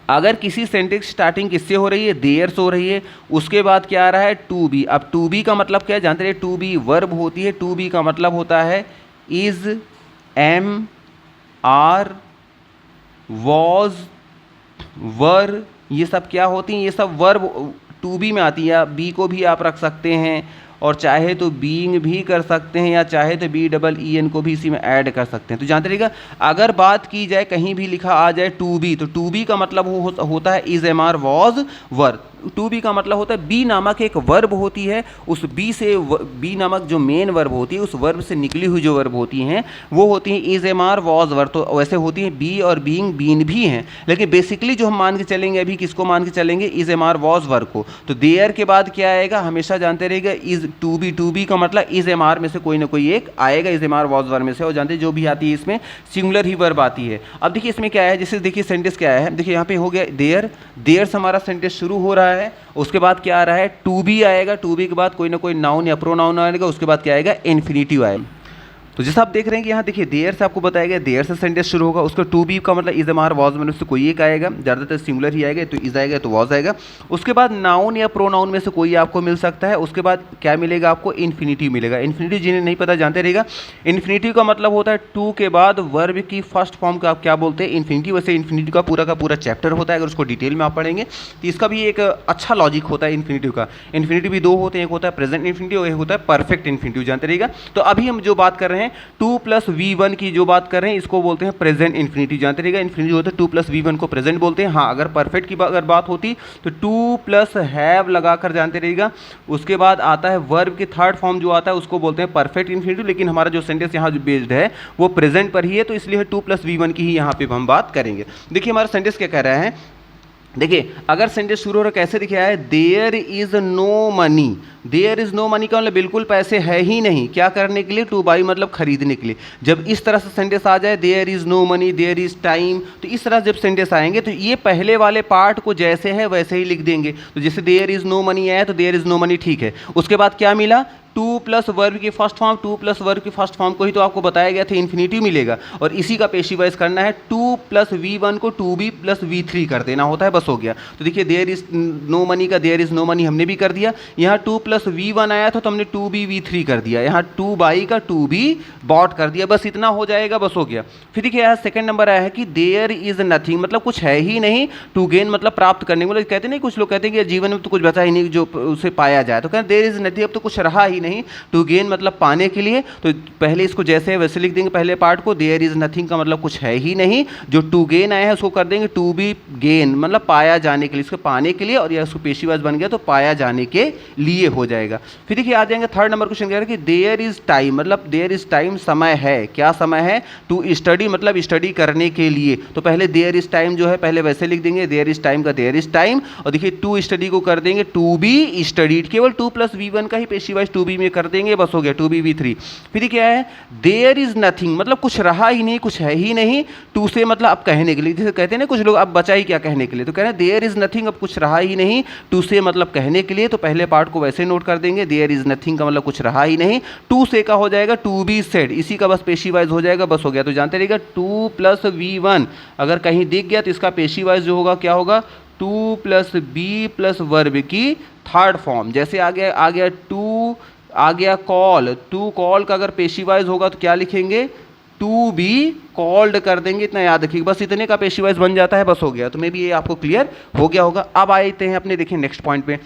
अगर किसी सेंटेंस स्टार्टिंग किससे हो रही है, देयर हो रही है, उसके बाद क्या आ रहा है, टू बी। अब टू बी का मतलब क्या है, जानते रहे, टू बी वर्ब होती है, टू बी का मतलब होता है इज, एम, आर, वॉज, वर, ये सब क्या होती हैं, ये सब वर्ब टू बी में आती है। बी को भी आप रख सकते हैं, और चाहे तो बीइंग भी कर सकते हैं, या चाहे तो BEEN को भी इसी में ऐड कर सकते हैं। तो जानते रहिएगा, अगर बात की जाए कहीं भी लिखा आ जाए टू बी, तो टू बी का मतलब होता है is, am, are, was, were. To be का मतलब होता है बी नामक एक वर्ब होती है, उस बी से बी नामक जो मेन वर्ब होती है, उस वर्ब से निकली हुई जो वर्ब होती हैं वो होती हैं इज, एम, आर, वॉज, वर। तो वैसे होती हैं बी और बीइंग, बीन भी हैं, लेकिन बेसिकली जो हम मान के चलेंगे अभी, किसको मान के चलेंगे, इज, एम, आर, वॉज, वर को। तो देयर के बाद क्या आएगा, हमेशा जानते रहिएगा इज, टू बी का मतलब इज, एम, आर में से कोई ना कोई एक आएगा, इज, एम, आर, वॉज, वर में से, और जानते जो भी आती है इसमें सिंगुलर ही वर्ब आती है। अब देखिए इसमें क्या है, जैसे देखिए सेंटेंस क्या है, देखिए यहाँ पे हो गया देयर, देयर से हमारा सेंटेंस शुरू हो रहा है, उसके बाद क्या आ रहा है, टू बी आएगा, टू बी के बाद कोई ना कोई नाउन या प्रोनाउन आएगा, उसके बाद क्या आएगा, इन्फिनिटिव आएगा। तो जैसा आप देख रहे हैं कि यहाँ देखिए देयर से आपको बताया गया, देयर से सेंटेंस शुरू होगा, उसका टू बी का मतलब इज, एम, आर, वॉज में से कोई एक आएगा, ज़्यादातर सिंगुलर ही आएगा, तो इज आएगा तो वॉज आएगा। उसके बाद नाउन या प्रोनाउन में से कोई आपको मिल सकता है, उसके बाद क्या मिलेगा आपको, इन्फिनिटिव मिलेगा। इन्फिनिटिव जिन्हें नहीं पता जानते रहेगा, इन्फिनिटिव का मतलब होता है टू के बाद वर्ब की फर्स्ट फॉर्म का आप क्या बोलते हैं, इन्फिनिटिव। वैसे इन्फिनिटिव का पूरा चैप्टर होता है, अगर उसको डिटेल में आप पढ़ेंगे तो इसका भी एक अच्छा लॉजिक होता है इन्फिनिटिव का। इन्फिनिटिव भी दो होते हैं, एक होता है प्रेजेंट इन्फिनिटिव और एक होता है परफेक्ट इन्फिनिटिव, जानते रहेगा। तो अभी हम जो बात कर रहे हैं टू प्लस V1 की जो बात कर रहे हैं, इसको बोलते हैं प्रेजेंट इन्फिनिटिव, जानते रहिएगा। इन्फिनिटिव होता है टू प्लस V1 को प्रेजेंट बोलते हैं। हाँ, अगर परफेक्ट की अगर बात होती तो टू प्लस हैव लगाकर, जानते रहिएगा, उसके बाद आता है वर्ब की थर्ड फॉर्म जो आता है उसको बोलते हैं परफेक्ट इन्फिनिटिव। लेकिन हमारा जो सेंटेंस यहाँ जो बेस्ड है वो प्रेजेंट पर ही है, तो इसलिए टू प्लस V1 की ही यहाँ पे हम बात करेंगे। देखिए हमारा सेंटेंस क्या कह रहा है, देखिए अगर सेंटेंस शुरू हो रहा कैसे दिखाया है, there is no money. There is no money का मतलब बिल्कुल पैसे है ही नहीं, क्या करने के लिए, टू बाई मतलब खरीदने के लिए। जब इस तरह से सेंटेंस आ जाए, there is no money, there is time, तो इस तरह जब सेंटेंस आएंगे तो ये पहले वाले पार्ट को जैसे है वैसे ही लिख देंगे। तो जैसे देयर इज नो मनी आया तो देयर इज नो मनी ठीक है, उसके बाद क्या मिला, टू प्लस वर्ब की first form, two plus verb की फर्स्ट फॉर्म को ही तो आपको बताया गया था इन्फिनिटिव मिलेगा, और इसी का पेशी वाइज करना है, टू प्लस V1 को 2B प्लस V3 कर देना होता है, बस हो गया। तो देखिए देयर इज नो मनी का देयर इज नो मनी हमने भी कर दिया, यहाँ 2 प्लस V1 आया था तो हमने 2B V3 कर दिया, यहाँ 2 बाई का 2B बॉट कर दिया, बस इतना हो जाएगा, बस हो गया। फिर देखिए यहाँ सेकंड नंबर आया है कि देयर इज नथिंग, मतलब कुछ है ही नहीं, टू गेन मतलब प्राप्त करने, मतलब कहते नहीं, कुछ लोग कहते हैं कि जीवन में तो कुछ बचा ही नहीं जो उसे पाया जाए, तो कहते देयर इज नथिंग, अब तो कुछ रहा ही नहीं, टू गेन मतलब पाने के लिए, तो पहले इसको जैसे है वैसे लिख देंगे पहले पार्ट को, देयर इज नथिंग का मतलब कुछ है ही नहीं, जो टू गेन आया है उसको कर देंगे टू बी गेन, मतलब पाया जाने के लिए, इसको पाने के लिए, और यह उसको पेशीवाज बन गया तो पाया जाने के लिए हो जाएगा। फिर देखिए आ जाएंगे थर्ड नंबर क्वेश्चन कह रहा है कि देयर इज टाइम, मतलब देयर इज टाइम समय है, क्या समय है, टू स्टडी मतलब स्टडी करने के लिए, तो पहले देयर इज टाइम जो है पहले वैसे लिख देंगे, देयर इज टाइम का देयर इज टाइम, और देखिए टू स्टडी को कर देंगे टू बी स्टडीड, केवल 2 प्लस V1 का ही पेशीवाइज 2B में कर देंगे, बस हो गया 2B V3। फिर क्या है, देयर इज नथिंग मतलब कुछ रहा ही नहीं, कुछ है ही नहीं, टू से मतलब अब कहने के लिए, जैसे कहते हैं ना कुछ लोग अब बचा ही क्या कहने के लिए, तो कह रहे हैं देयर इज नथिंग, अब कुछ रहा ही नहीं, टू से मतलब कहने के लिए, तो पहले पार्ट को वैसे नोट कर देंगे, देयर इज नथिंग का मतलब कुछ रहा ही नहीं, टू से का हो जाएगा टू बी सेड, इसी का बस पेशीवाइज हो जाएगा, बस हो गया। तो जानते रहिएगा 2 प्लस V1 अगर कहीं दिख गया तो इसका पेशीवाइज जो होगा क्या होगा, 2 प्लस बी प्लस वर्ब की थर्ड फॉर्म, जैसे आ गया टू, आ गया कॉल, टू कॉल का अगर पेशीवाइज होगा तो क्या लिखेंगे, टू बी कॉल्ड कर देंगे, इतना याद रखिएगा, बस इतने का पेशीवाइज बन जाता है, बस हो गया। तो मे भी ये आपको क्लियर हो गया होगा। अब आते हैं अपने देखिए नेक्स्ट पॉइंट पे।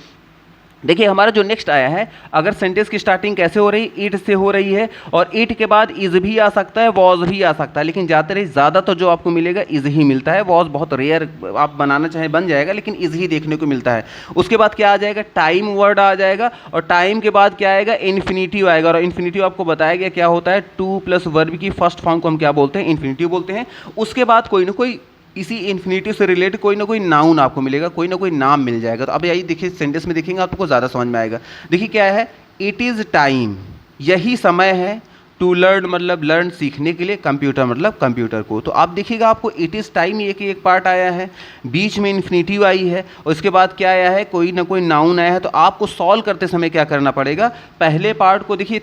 देखिए हमारा जो नेक्स्ट आया है, अगर सेंटेंस की स्टार्टिंग कैसे हो रही, इट से हो रही है, और इट के बाद इज भी आ सकता है, वॉज भी आ सकता है, लेकिन जाते रही ज़्यादा तो जो आपको मिलेगा इज ही मिलता है, वॉज बहुत रेयर आप बनाना चाहे बन जाएगा, लेकिन इज ही देखने को मिलता है। उसके बाद क्या आ जाएगा, टाइम वर्ड आ जाएगा, और टाइम के बाद क्या आएगा, इन्फिनिटिव आएगा, और इन्फिनिटिव आपको बताया गया क्या होता है, 2 प्लस वर्ब की फर्स्ट फॉर्म को हम क्या बोलते हैं, इन्फिनिटिव बोलते हैं। उसके बाद कोई ना कोई इसी इन्फिनिटिव से रिलेटेड कोई ना कोई नाउन आपको मिलेगा, कोई ना कोई नाम मिल जाएगा। तो अब यही देखिए सेंटेंस में देखेंगे आपको ज़्यादा समझ में आएगा। देखिए क्या है, इट इज़ टाइम, यही समय है, टू लर्न मतलब लर्न सीखने के लिए, कंप्यूटर मतलब कंप्यूटर को। तो आप देखिएगा आपको इट इज़ टाइम एक पार्ट आया है, बीच में इन्फिनिटिव आई है, और उसके बाद क्या आया है, कोई ना कोई नाउन आया है। तो आपको सॉल्व करते समय क्या करना पड़ेगा, पहले पार्ट को देखिए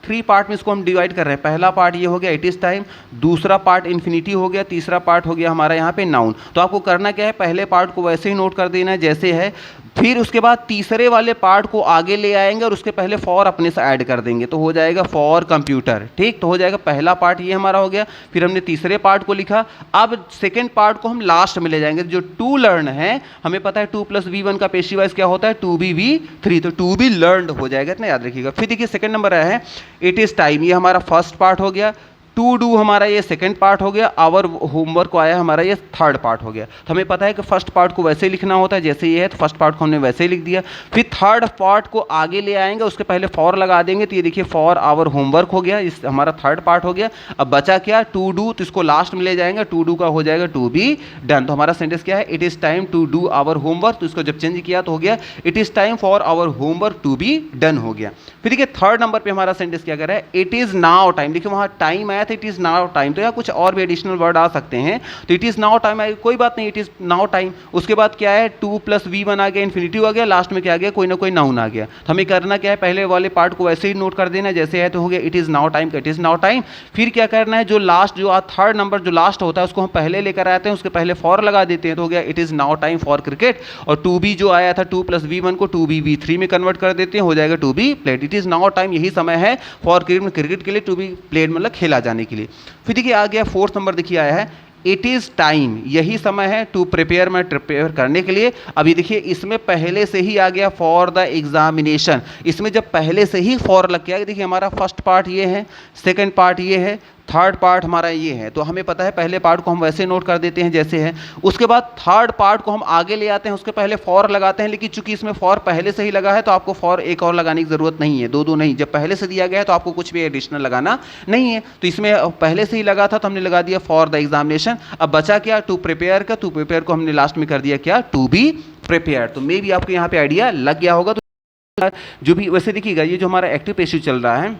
3 पार्ट में इसको हम डिवाइड कर रहे हैं। पहला पार्ट ये हो गया इट इज़ टाइम, दूसरा पार्ट इन्फिनिटिव हो गया, तीसरा पार्ट हो गया हमारा यहाँ पे नाउन। तो आपको करना क्या है, पहले पार्ट को वैसे ही नोट कर देना है जैसे है, फिर उसके बाद तीसरे वाले पार्ट को आगे ले आएंगे और उसके पहले फॉर अपने से ऐड कर देंगे, तो हो जाएगा फॉर कंप्यूटर। ठीक, तो हो जाएगा पहला पार्ट ये हमारा हो गया, फिर हमने तीसरे पार्ट को लिखा। अब सेकंड पार्ट को हम लास्ट में ले जाएंगे। जो टू लर्न है, हमें पता है 2 प्लस V1 का पेशीवाइज क्या होता है, 2B V3, तो 2B लर्नड हो जाएगा, इतना याद रखिएगा। फिर देखिए सेकंड नंबर आया है इट इज़ टाइम, ये हमारा फर्स्ट पार्ट हो गया, टू डू हमारा ये सेकंड पार्ट हो गया, आवर होमवर्क को आया हमारा ये थर्ड पार्ट हो गया। तो हमें पता है कि फर्स्ट पार्ट को वैसे ही लिखना होता है जैसे ये है, तो फर्स्ट पार्ट को हमने वैसे ही लिख दिया। फिर थर्ड पार्ट को आगे ले आएंगे, उसके पहले फॉर लगा देंगे, तो ये देखिए फॉर आवर होमवर्क हो गया, इस हमारा थर्ड पार्ट हो गया। अब बचा क्या, टू डू, तो इसको लास्ट में ले जाएंगे, टू डू का हो जाएगा टू बी डन। तो हमारा सेंटेंस क्या है, it is time to do our homework, तो इसको जब चेंज किया तो हो गया it is time for our homework to be done हो गया। फिर देखिए थर्ड नंबर पे हमारा सेंटेंस क्या कर रहा है, इट इज़ नाउ टाइम। देखिए वहाँ टाइम आया था, इट इज़ नाउ टाइम, तो या कुछ और भी एडिशनल वर्ड आ सकते हैं। तो इट इज़ नाउ टाइम आएगा, कोई बात नहीं, इट इज़ नाउ टाइम। उसके बाद क्या है, 2 प्लस V1 आ गया, इन्फिनिटिव आ गया, लास्ट में क्या आ गया, कोई ना कोई नाउन आ गया। तो हमें करना क्या है, पहले वाले पार्ट को वैसे ही नोट कर देना जैसे है, तो हो गया it is now time, it is now time. फिर क्या करना है, जो लास्ट जो थर्ड नंबर जो लास्ट होता है उसको हम पहले लेकर आते हैं, उसके पहले फॉर लगा देते हैं, तो हो गया it is now time for cricket. और 2B जो आया था 2 प्लस V1 को 2B V3 में कन्वर्ट कर देते हैं, हो जाएगा 2B played. It is now time, यही समय है फॉर क्रिकेट के लिए, 2B प्लेड मतलब खेला जाने के लिए। फिर देखिए आ गया फोर्थ नंबर, देखिए आया है इट इज़ टाइम, यही समय है टू प्रिपेयर में प्रिपेयर करने के लिए। अभी देखिए इसमें पहले से ही आ गया फॉर द एग्जामिनेशन, इसमें जब पहले से ही फॉर लग गया, देखिए हमारा फर्स्ट पार्ट ये है, सेकंड पार्ट ये है, थर्ड पार्ट हमारा ये है। तो हमें पता है पहले पार्ट को हम वैसे नोट कर देते हैं जैसे है, उसके बाद थर्ड पार्ट को हम आगे ले आते हैं, उसके पहले फॉर लगाते हैं। लेकिन चूंकि इसमें फॉर पहले से ही लगा है तो आपको फॉर एक और लगाने की ज़रूरत नहीं है, दो नहीं, जब पहले से दिया गया है तो आपको कुछ भी एडिशनल लगाना नहीं है। तो इसमें पहले से ही लगा था तो हमने लगा दिया फॉर द एग्जामिनेशन। अब बचा क्या, टू प्रिपेयर का, टू प्रिपेयर को हमने लास्ट में कर दिया क्या, टू बी प्रिपेयर। तो मे भी आपको यहाँ पे आइडिया लग गया होगा। तो जो भी वैसे देखिएगा, ये जो हमारा एक्टिव पैसिव चल रहा है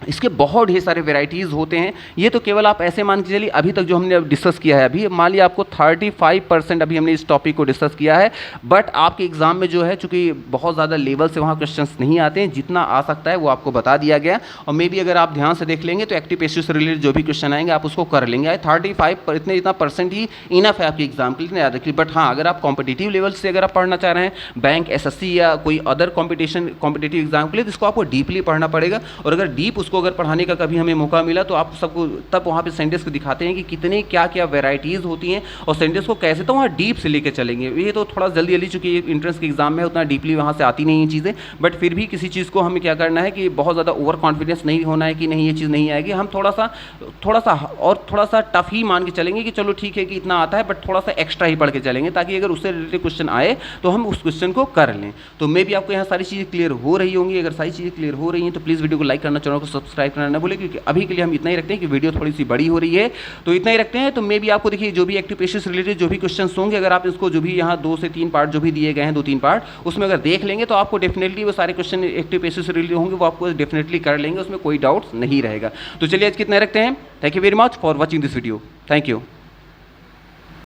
इसके बहुत ढेर सारे वेराइटीज़ होते हैं। ये तो केवल आप ऐसे मान के चलिए, अभी तक जो हमने डिस्कस किया है, अभी मान लिया आपको 35% अभी हमने इस टॉपिक को डिस्कस किया है, बट आपके एग्जाम में जो है चूंकि बहुत ज़्यादा लेवल से वहाँ क्वेश्चंस नहीं आते हैं, जितना आ सकता है वो आपको बता दिया गया। और मे बी अगर आप ध्यान से देख लेंगे तो एक्टिव पेशिव से रिलेटेड जो भी क्वेश्चन आएंगे आप उसको कर लेंगे। 35 इतना परसेंट ही इनफ है आपके एग्जाम के लिए, याद रखिए। बट हाँ, अगर आप कॉम्पिटिटिव लेवल से अगर आप पढ़ना चाह रहे हैं, बैंक, एसएससी या कोई अदर कॉम्पिटिटिव एग्जाम के लिए, तो इसको आपको डीपली पढ़ना पड़ेगा। और अगर डीप उसको अगर पढ़ाने का कभी हमें मौका मिला तो आप सबको तब वहाँ पे सेंटेंस को दिखाते हैं कि कितने क्या क्या वेराइटीज़ होती हैं और सेंटेंस को कैसे तो वहाँ डीप से लेके चलेंगे। ये तो थोड़ा जल्दी जल्दी, चूँकि इंट्रेंस के एग्जाम में उतना डीपली वहाँ से आती नहीं है चीज़ें, बट फिर भी किसी चीज़ को हमें क्या करना है कि बहुत ज़्यादा ओवर कॉन्फिडेंस नहीं होना है कि नहीं ये चीज़ नहीं आएगी। हम थोड़ा सा टफ ही मान के चलेंगे कि चलो ठीक है कि इतना आता है, बट थोड़ा सा एक्स्ट्रा ही पढ़ के चलेंगे, ताकि अगर उससे रिलेटेड क्वेश्चन आए तो हम उस क्वेश्चन को कर लें। तो मे भी आपको यहाँ सारी चीज़ें क्लियर हो रही होंगी। अगर सारी चीज़ें क्लियर हो रही हैं तो प्लीज़ वीडियो को लाइक करना, चैनल को सब्सक्राइब करना ना भूलें, क्योंकि अभी के लिए हम इतना ही रखते हैं कि वीडियो थोड़ी सी बड़ी हो रही है तो इतना ही रखते हैं। तो मे भी आपको देखिए जो भी एक्टिव पेशिव से रिलेटेड जो भी क्वेश्चन होंगे, अगर आप इसको जो भी यहाँ 2 से 3 पार्ट जो भी दिए गए हैं, 2-3 पार्ट, उसमें अगर देख लेंगे तो आपको डेफिनेटली वो सारे क्वेश्चन एक्टिव पेशिव से रिलेटेड होंगे, वो आपको डेफिनेटली कर लेंगे, उसमें कोई डाउट नहीं रहेगा। तो चलिए आज कितना रखते हैं। Thank you very much for watching this video. Thank you.